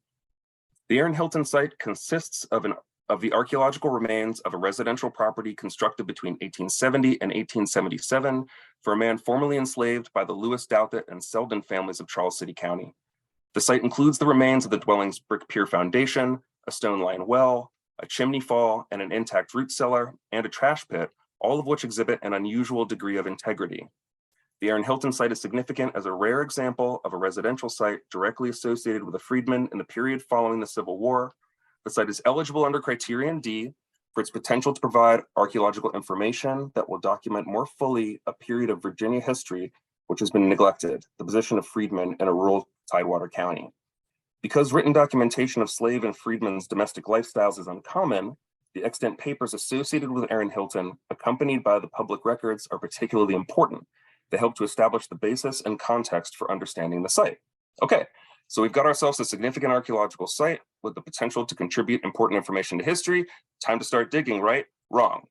The Aaron Hilton site consists of the archaeological remains of a residential property constructed between 1870 and 1877 for a man formerly enslaved by the Lewis, Douthit, and Selden families of Charles City County. The site includes the remains of the dwelling's brick pier foundation, a stone lined well, a chimney fall, and an intact root cellar, and a trash pit, all of which exhibit an unusual degree of integrity. The Aaron Hilton site is significant as a rare example of a residential site directly associated with a freedman in the period following the Civil War. The site is eligible under Criterion D for its potential to provide archaeological information that will document more fully a period of Virginia history which has been neglected, the position of freedmen in a rural Tidewater County. Because written documentation of slave and freedmen's domestic lifestyles is uncommon, the extant papers associated with Aaron Hilton, accompanied by the public records, are particularly important. They help to establish the basis and context for understanding the site. Okay, so we've got ourselves a significant archaeological site with the potential to contribute important information to history. Time to start digging, right? Wrong.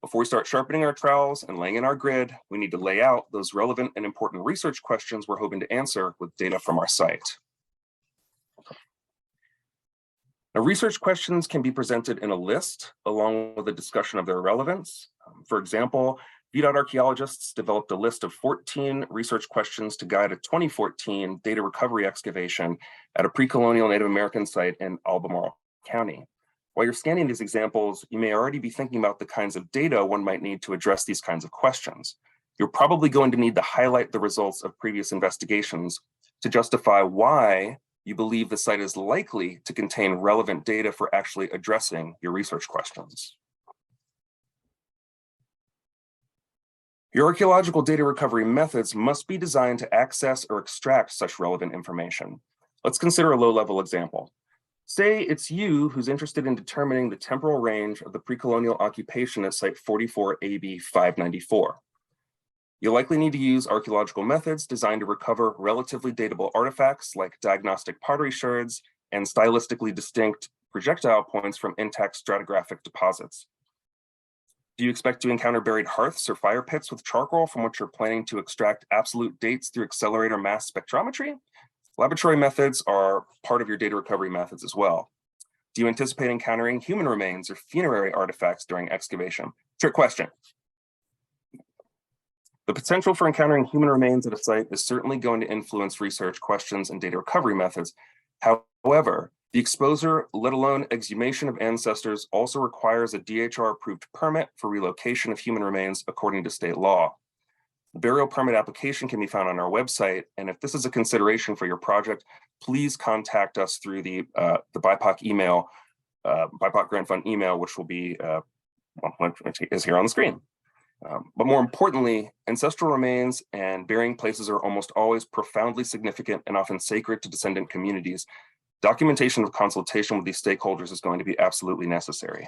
Before we start sharpening our trowels and laying in our grid, we need to lay out those relevant and important research questions we're hoping to answer with data from our site. Now, research questions can be presented in a list along with a discussion of their relevance. For example, VDOT archaeologists developed a list of 14 research questions to guide a 2014 data recovery excavation at a pre-colonial Native American site in Albemarle County. While you're scanning these examples, you may already be thinking about the kinds of data one might need to address these kinds of questions. You're probably going to need to highlight the results of previous investigations to justify why you believe the site is likely to contain relevant data for actually addressing your research questions. Your archaeological data recovery methods must be designed to access or extract such relevant information. Let's consider a low-level example. Say it's you who's interested in determining the temporal range of the pre-colonial occupation at Site 44 AB 594. You'll likely need to use archaeological methods designed to recover relatively datable artifacts like diagnostic pottery sherds and stylistically distinct projectile points from intact stratigraphic deposits. Do you expect to encounter buried hearths or fire pits with charcoal from which you're planning to extract absolute dates through accelerator mass spectrometry? Laboratory methods are part of your data recovery methods as well. Do you anticipate encountering human remains or funerary artifacts during excavation? Trick question. The potential for encountering human remains at a site is certainly going to influence research questions and data recovery methods. However, the exposure, let alone exhumation of ancestors, also requires a DHR-approved permit for relocation of human remains according to state law. The burial permit application can be found on our website, and if this is a consideration for your project, please contact us through the BIPOC email, BIPOC Grant Fund email, which will be is here on the screen. But more importantly, ancestral remains and burying places are almost always profoundly significant and often sacred to descendant communities. Documentation of consultation with these stakeholders is going to be absolutely necessary.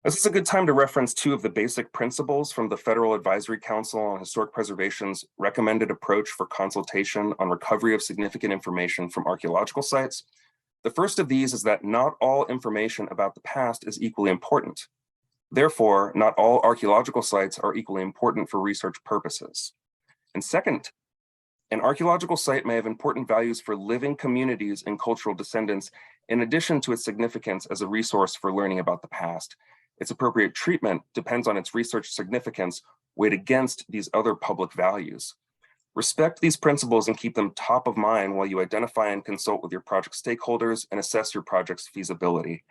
This is a good time to reference two of the basic principles from the Federal Advisory Council on Historic Preservation's recommended approach for consultation on recovery of significant information from archaeological sites. The first of these is that not all information about the past is equally important. Therefore, not all archaeological sites are equally important for research purposes. And second, an archaeological site may have important values for living communities and cultural descendants, in addition to its significance as a resource for learning about the past. Its appropriate treatment depends on its research significance weighed against these other public values. Respect these principles and keep them top of mind while you identify and consult with your project stakeholders and assess your project's feasibility.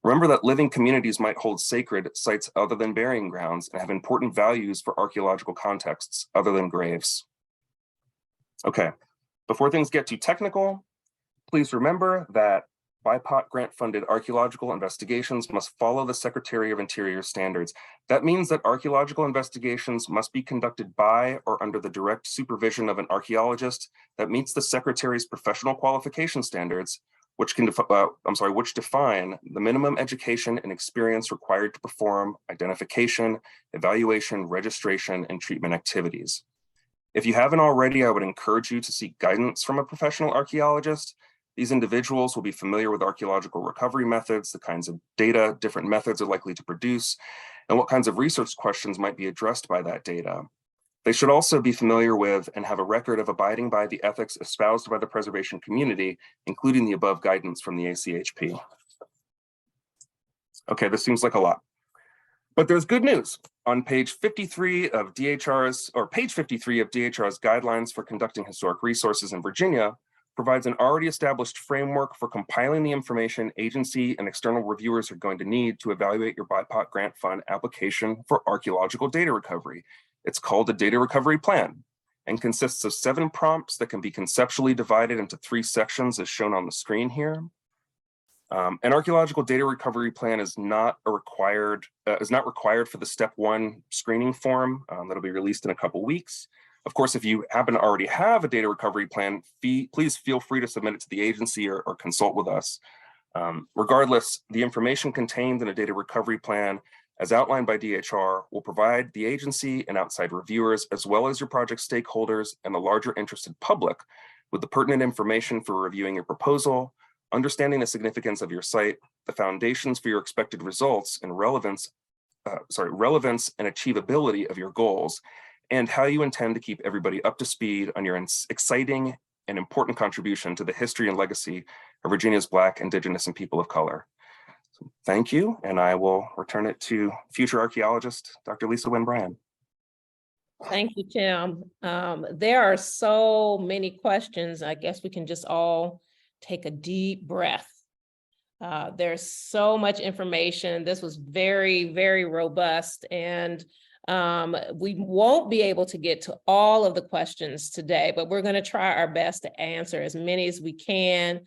Remember that living communities might hold sacred sites other than burying grounds and have important values for archaeological contexts other than graves. Okay, before things get too technical, please remember that BIPOC grant-funded archaeological investigations must follow the Secretary of Interior standards. That means that archaeological investigations must be conducted by or under the direct supervision of an archaeologist that meets the Secretary's professional qualification standards, which define the minimum education and experience required to perform identification, evaluation, registration, and treatment activities. If you haven't already, I would encourage you to seek guidance from a professional archaeologist. These individuals will be familiar with archaeological recovery methods, the kinds of data different methods are likely to produce, and what kinds of research questions might be addressed by that data. They should also be familiar with and have a record of abiding by the ethics espoused by the preservation community, including the above guidance from the ACHP. Okay, this seems like a lot. But there's good news. On page 53 of DHR's guidelines for conducting historic resources in Virginia provides an already established framework for compiling the information agency and external reviewers are going to need to evaluate your BIPOC grant fund application for archaeological data recovery. It's called a data recovery plan and consists of 7 prompts that can be conceptually divided into 3 sections as shown on the screen here. An archaeological data recovery plan is not required for the step 1 screening form that'll be released in a couple weeks. Of course, if you happen to already have a data recovery plan, please feel free to submit it to the agency or consult with us. Regardless, the information contained in a data recovery plan, as outlined by DHR, will provide the agency and outside reviewers, as well as your project stakeholders and the larger interested public, with the pertinent information for reviewing your proposal, understanding the significance of your site, the foundations for your expected results, and relevance and achievability of your goals, and how you intend to keep everybody up to speed on your exciting and important contribution to the history and legacy of Virginia's Black, Indigenous, and people of color. So thank you, and I will return it to future archaeologist, Dr. Lisa Wynn Bryan. Thank you, Tim. There are so many questions. I guess we can just all take a deep breath. There's so much information. This was very, very robust, and we won't be able to get to all of the questions today, but we're going to try our best to answer as many as we can.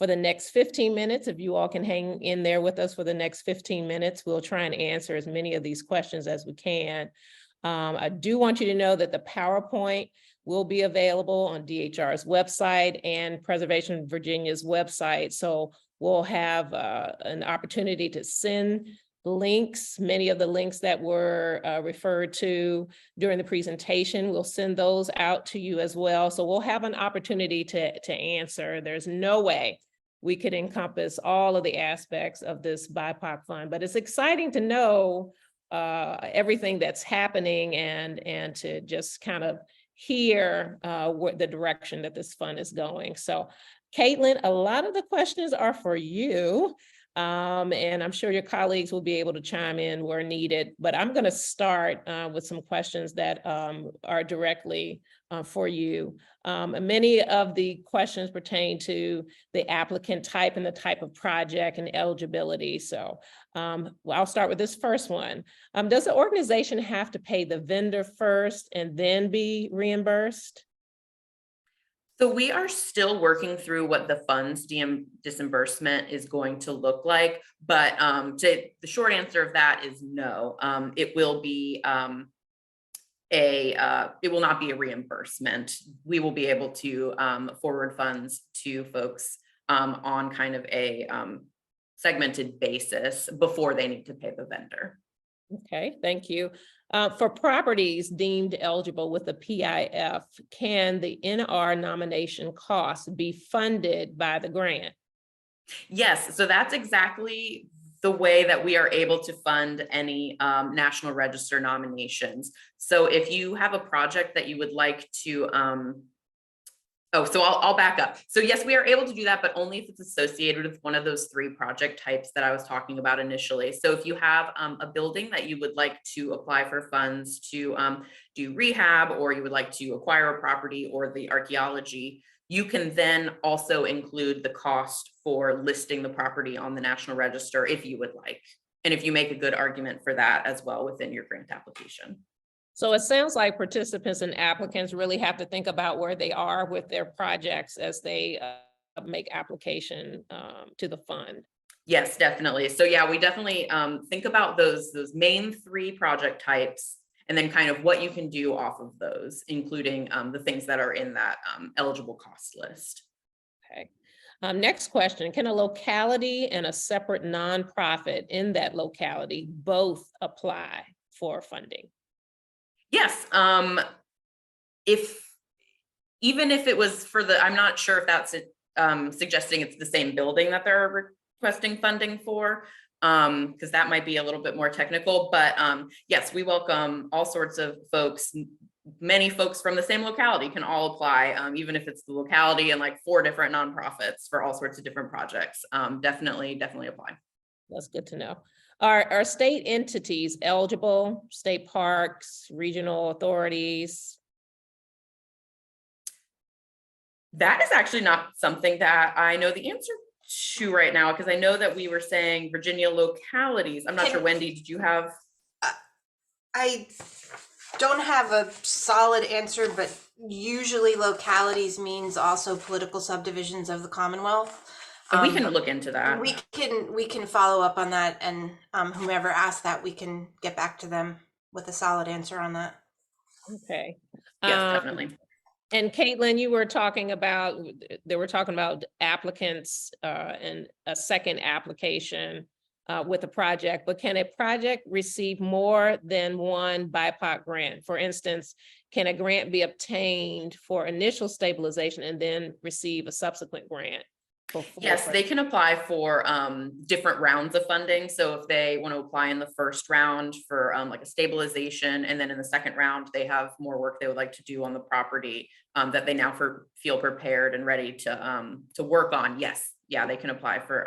for the next 15 minutes. If you all can hang in there with us for the next 15 minutes, we'll try and answer as many of these questions as we can. I do want you to know that the PowerPoint will be available on DHR's website and Preservation Virginia's website. So we'll have an opportunity to send links, many of the links that were referred to during the presentation. We'll send those out to you as well. So we'll have an opportunity to answer. There's no way we could encompass all of the aspects of this BIPOC fund, but it's exciting to know everything that's happening and to just kind of hear what the direction that this fund is going. So Caitlin, a lot of the questions are for you. And I'm sure your colleagues will be able to chime in where needed, but I'm going to start with some questions that are directly for you. Many of the questions pertain to the applicant type and the type of project and eligibility. So I'll start with this first one. Does the organization have to pay the vendor first and then be reimbursed? So we are still working through what the funds disbursement is going to look like, but the short answer of that is no. It will be it will not be a reimbursement. We will be able to forward funds to folks on kind of a segmented basis before they need to pay the vendor. Okay, thank you. For properties deemed eligible with the PIF, can the NR nomination costs be funded by the grant? Yes, so that's exactly the way that we are able to fund any National Register nominations. So if you have a project that you would like to, I'll back up. So yes, we are able to do that, but only if it's associated with one of those 3 project types that I was talking about initially. So if you have a building that you would like to apply for funds to do rehab, or you would like to acquire a property or the archaeology, you can then also include the cost for listing the property on the National Register if you would like. And if you make a good argument for that as well within your grant application. So it sounds like participants and applicants really have to think about where they are with their projects as they make application to the fund. Yes, definitely. So yeah, we definitely think about those main 3 project types, and then kind of what you can do off of those, including the things that are in that eligible cost list. Okay. Next question, can a locality and a separate nonprofit in that locality both apply for funding? Yes, even if it was for I'm not sure if that's suggesting it's the same building that they're requesting funding for, because that might be a little bit more technical, but yes, we welcome all sorts of folks. Many folks from the same locality can all apply, even if it's the locality and like 4 different nonprofits for all sorts of different projects. Definitely apply. That's good to know. Are state entities eligible, state parks, regional authorities? That is actually not something that I know the answer to right now, because I know that we were saying Virginia localities. I'm not sure, Wendy, did you have? I don't have a solid answer, but usually localities means also political subdivisions of the Commonwealth. We can look into that. We can follow up on that, and whomever asked that, we can get back to them with a solid answer on that. Okay. Yes, definitely. And Caitlin, they were talking about applicants and a second application with a project, but can a project receive more than one BIPOC grant? For instance, can a grant be obtained for initial stabilization and then receive a subsequent grant? Yes, they can apply for different rounds of funding. So if they want to apply in the first round for like a stabilization, and then in the second round, they have more work they would like to do on the property that they now feel prepared and ready to work on. Yes, yeah, they can apply for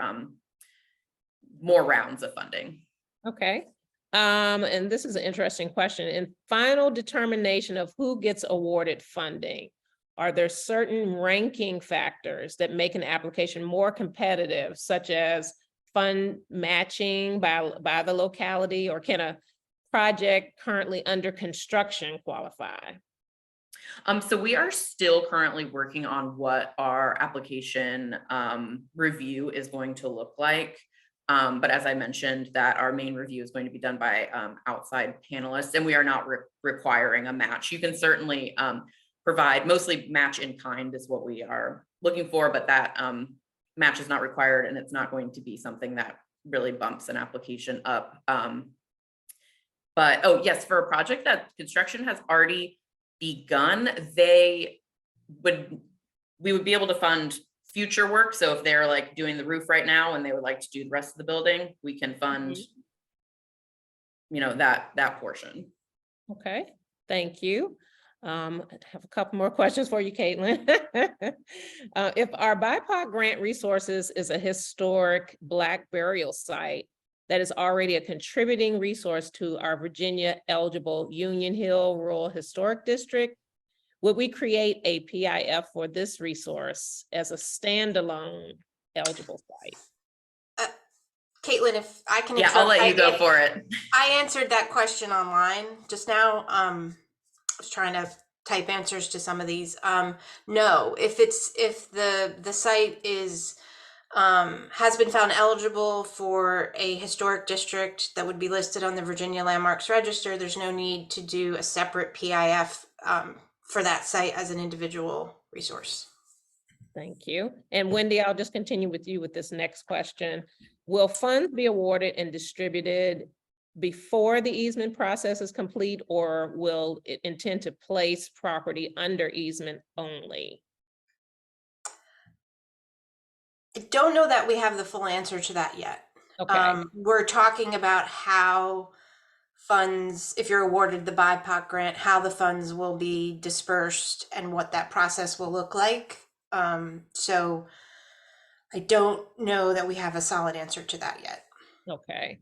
more rounds of funding. Okay. And this is an interesting question. In final determination of who gets awarded funding, are there certain ranking factors that make an application more competitive, such as fund matching by the locality, or can a project currently under construction qualify? So we are still currently working on what our application review is going to look like. But as I mentioned, that our main review is going to be done by outside panelists, and we are not requiring a match. You can certainly provide, mostly match in kind is what we are looking for, but that match is not required, and it's not going to be something that really bumps an application up. But oh yes, for a project that construction has already begun, we would be able to fund future work. So if they're like doing the roof right now and they would like to do the rest of the building, we can fund, you know, that portion. Okay, thank you. I have a couple more questions for you, Caitlin. If our BIPOC grant resources is a historic Black burial site that is already a contributing resource to our Virginia eligible Union Hill Rural Historic District, would we create a PIF for this resource as a standalone eligible site? Caitlin, if I can. Yeah, I'll let you go for it. I answered that question online just now. I was trying to type answers to some of these. No, if the site is has been found eligible for a historic district that would be listed on the Virginia Landmarks Register, there's no need to do a separate PIF for that site as an individual resource. Thank you. And Wendy, I'll just continue with you with this next question. Will funds be awarded and distributed before the easement process is complete, or will it intend to place property under easement only? I don't know that we have the full answer to that yet. Okay. We're talking about how funds, if you're awarded the BIPOC grant, how the funds will be dispersed and what that process will look like. So I don't know that we have a solid answer to that yet. Okay.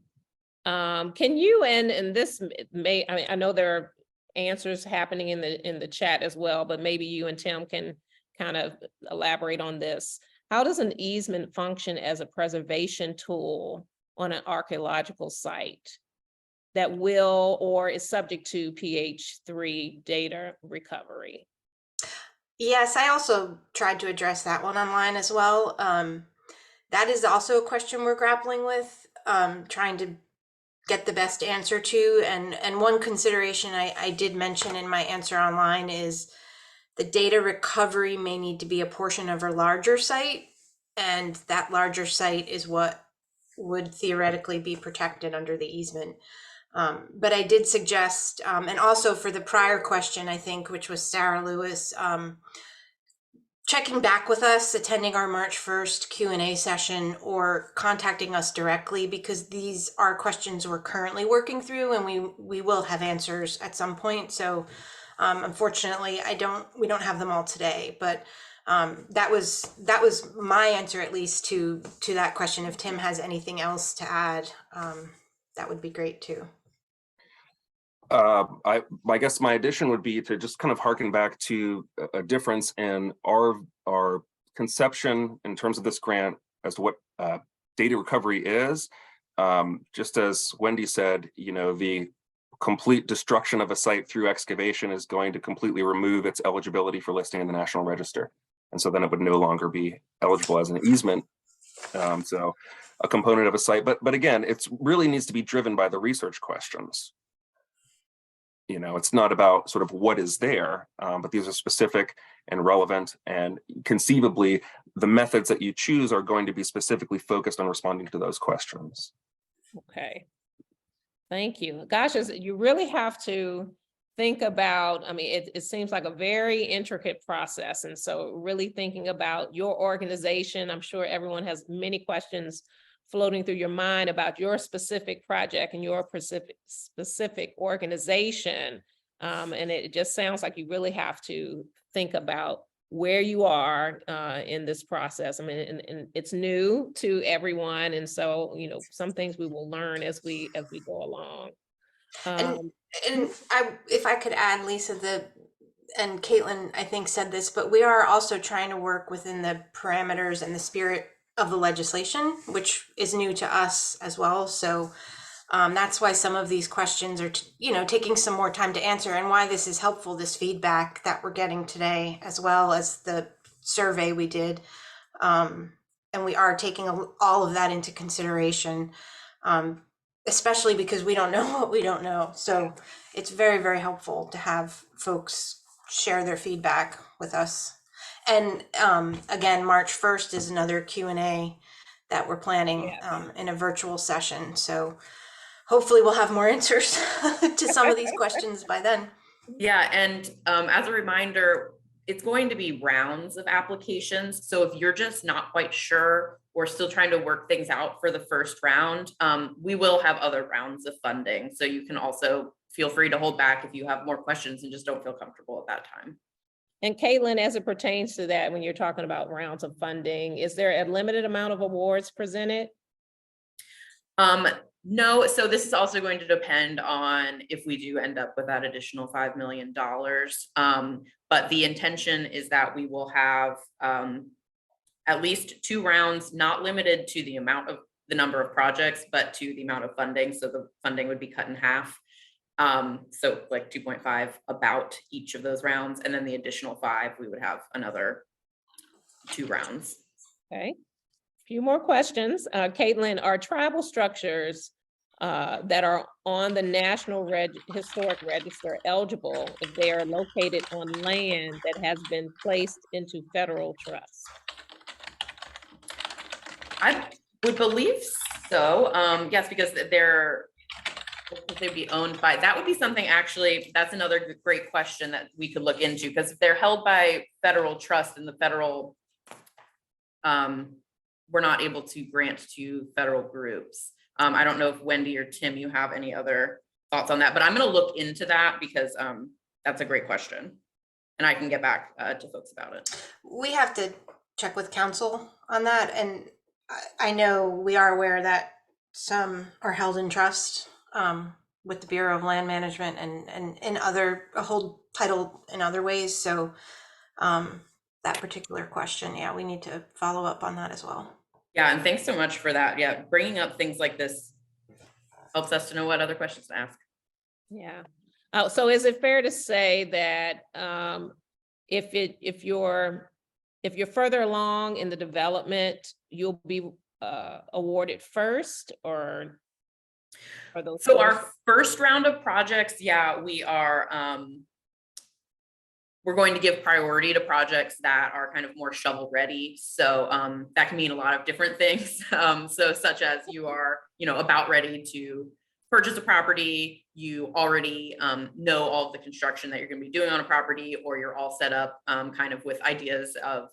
Can you, and this may, I mean, I know there are answers happening in the chat as well, but maybe you and Tim can kind of elaborate on this. How does an easement function as a preservation tool on an archaeological site that will or is subject to PH3 data recovery? Yes, I also tried to address that one online as well. That is also a question we're grappling with, trying to get the best answer to. And one consideration I did mention in my answer online is the data recovery may need to be a portion of a larger site, and that larger site is what would theoretically be protected under the easement. But I did suggest, and also for the prior question, I think, which was Sarah Lewis, checking back with us, attending our March 1st Q&A session, or contacting us directly, because these are questions we're currently working through, and we will have answers at some point. So unfortunately, we don't have them all today, but that was my answer, at least to that question. If Tim has anything else to add, that would be great too. I guess my addition would be to just kind of harken back to a difference in our conception in terms of this grant as to what data recovery is. Just as Wendy said, you know, the complete destruction of a site through excavation is going to completely remove its eligibility for listing in the National Register. And so then it would no longer be eligible as an easement. So a component of a site, but again, it's really needs to be driven by the research questions. You know, it's not about sort of what is there, but these are specific and relevant, and conceivably the methods that you choose are going to be specifically focused on responding to those questions. Okay. Thank you. Gosh, you really have to think about, I mean, it seems like a very intricate process. And so really thinking about your organization, I'm sure everyone has many questions floating through your mind about your specific project and your specific organization. And it just sounds like you really have to think about where you are in this process. I mean, and it's new to everyone. And so, you know, some things we will learn as we go along. And if I could add, Lisa, and Caitlin, I think, said this, but we are also trying to work within the parameters and the spirit of the legislation, which is new to us as well. So That's why some of these questions are, taking some more time to answer, and why this is helpful, this feedback that we're getting today, as well as the survey we did. And we are taking all of that into consideration, especially because we don't know what we don't know. So it's very, very helpful to have folks share their feedback with us. And again, March 1st is another Q&A that we're planning in a virtual session. So hopefully we'll have more answers to some of these questions by then. Yeah, and as a reminder, it's going to be rounds of applications. So if you're just not quite sure or still trying to work things out for the first round, we will have other rounds of funding. So you can also feel free to hold back if you have more questions and just don't feel comfortable at that time. And Caitlin, as it pertains to that, when you're talking about rounds of funding, is there a limited amount of awards presented? No, so this is also going to depend on if we do end up with that additional $5 million. But the intention is that we will have at least 2 rounds, not limited to the number of projects, but to the amount of funding. So the funding would be cut in half. So like 2.5 about each of those rounds. And then the additional 5, we would have another 2 rounds. Okay. Few more questions. Caitlin, are tribal structures that are on the National Historic Register eligible if they are located on land that has been placed into federal trust? I would believe so. Yes, because they'd be owned by, that would be something, actually, that's another great question that we could look into, because if they're held by federal trust and the federal, we're not able to grant to federal groups. I don't know if Wendy or Tim, you have any other thoughts on that, but I'm going to look into that because that's a great question. And I can get back to folks about it. We have to check with council on that. And I know we are aware that some are held in trust with the Bureau of Land Management and a whole title in other ways. So that particular question, yeah, we need to follow up on that as well. Yeah, and thanks so much for that. Yeah, bringing up things like this helps us to know what other questions to ask. Yeah. So is it fair to say that if you're further along in the development, you'll be awarded first, or those? So our first round of projects, yeah, we are. We're going to give priority to projects that are kind of more shovel ready. So that can mean a lot of different things. So such as you are, about ready to purchase a property, you already know all of the construction that you're going to be doing on a property, or you're all set up kind of with ideas of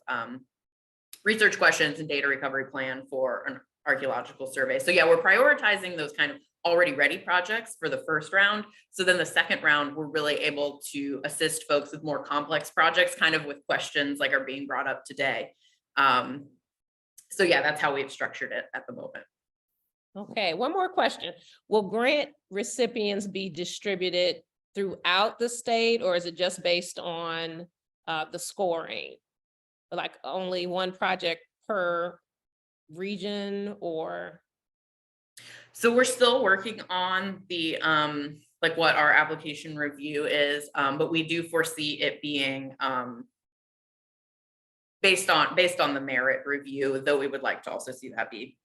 research questions and data recovery plan for an archaeological survey. So yeah, we're prioritizing those kind of already ready projects for the first round. So then the second round, we're really able to assist folks with more complex projects, kind of with questions like are being brought up today. So yeah, that's how we've structured it at the moment. Okay, one more question. Will grant recipients be distributed throughout the state, or is it just based on the scoring? Like only one project per region, or? So we're still working on the like what our application review is, but we do foresee it being based on the merit review, though we would like to also see that be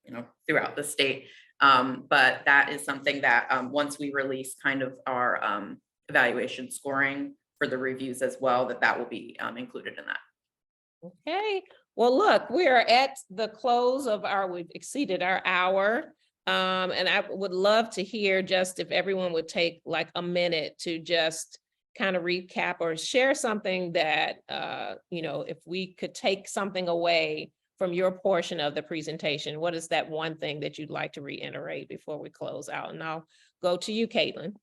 throughout the state. But that is something that once we release kind of our evaluation scoring for the reviews as well, that will be included in that. Okay, well, look, we are at the close of we've exceeded our hour. And I would love to hear just if everyone would take like a minute to just kind of recap or share something that, if we could take something away from your portion of the presentation, what is that one thing that you'd like to reiterate before we close out? And I'll go to you, Caitlin.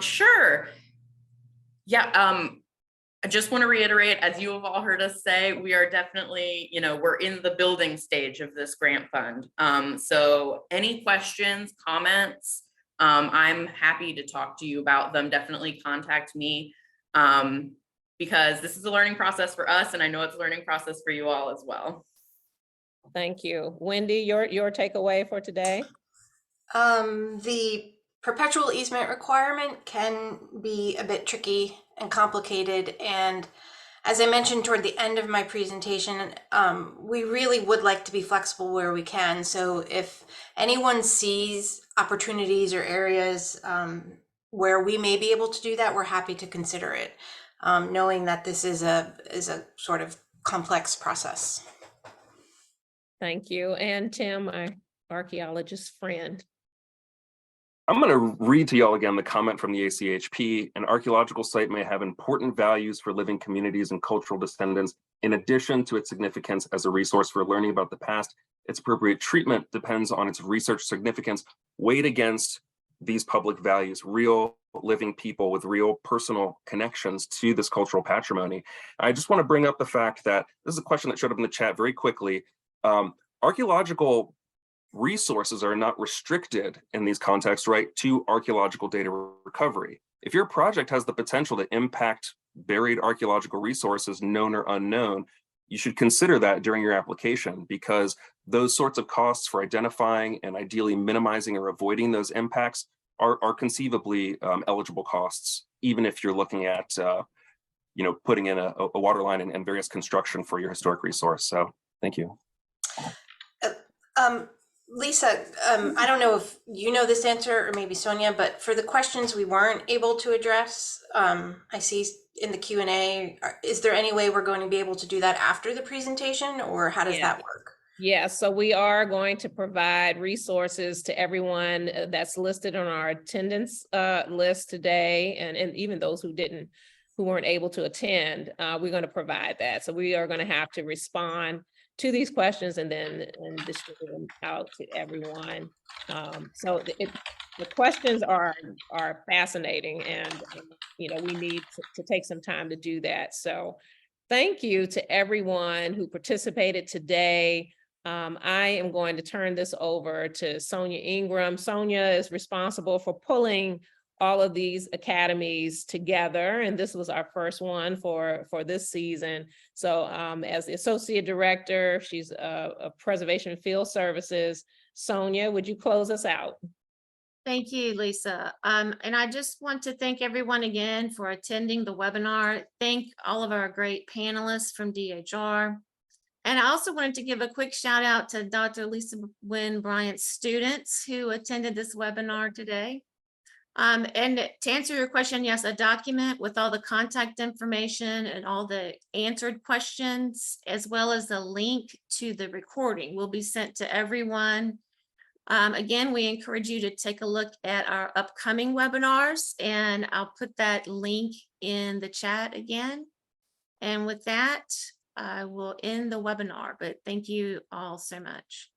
Sure. Yeah. I just want to reiterate, as you have all heard us say, we are definitely, we're in the building stage of this grant fund. So any questions, comments, I'm happy to talk to you about them. Definitely contact me because this is a learning process for us, and I know it's a learning process for you all as well. Thank you. Wendy, your takeaway for today? The perpetual easement requirement can be a bit tricky and complicated. And as I mentioned toward the end of my presentation, we really would like to be flexible where we can. So if anyone sees opportunities or areas where we may be able to do that, we're happy to consider it, knowing that this is a sort of complex process. Thank you. And Tim, my archaeologist friend. I'm going to read to y'all again the comment from the ACHP. An archaeological site may have important values for living communities and cultural descendants. In addition to its significance as a resource for learning about the past, its appropriate treatment depends on its research significance weighed against these public values, real living people with real personal connections to this cultural patrimony. I just want to bring up the fact that this is a question that showed up in the chat very quickly. Archaeological resources are not restricted in these contexts, right, to archaeological data recovery. If your project has the potential to impact buried archaeological resources, known or unknown, you should consider that during your application, because those sorts of costs for identifying and ideally minimizing or avoiding those impacts are conceivably eligible costs, even if you're looking at putting in a water line and various construction for your historic resource. So thank you. Lisa, I don't know if you know this answer, or maybe Sonia, but for the questions we weren't able to address, I see in the Q&A, is there any way we're going to be able to do that after the presentation, or how does that work? Yeah, so we are going to provide resources to everyone that's listed on our attendance list today, and even those who weren't able to attend. We're going to provide that. So we are going to have to respond to these questions and distribute them out to everyone. So the questions are fascinating, and we need to take some time to do that. So thank you to everyone who participated today. I am going to turn this over to Sonia Ingram. Sonia is responsible for pulling all of these academies together, and this was our first one for this season. So as the Associate Director, she's a Preservation Field Services. Sonia, would you close us out? Thank you, Lisa. And I just want to thank everyone again for attending the webinar. Thank all of our great panelists from DHR. And I also wanted to give a quick shout out to Dr. Lisa Wynn Bryant's students who attended this webinar today. And to answer your question, yes, a document with all the contact information and all the answered questions, as well as the link to the recording, will be sent to everyone. Again, we encourage you to take a look at our upcoming webinars, and I'll put that link in the chat again. And with that, I will end the webinar, but thank you all so much.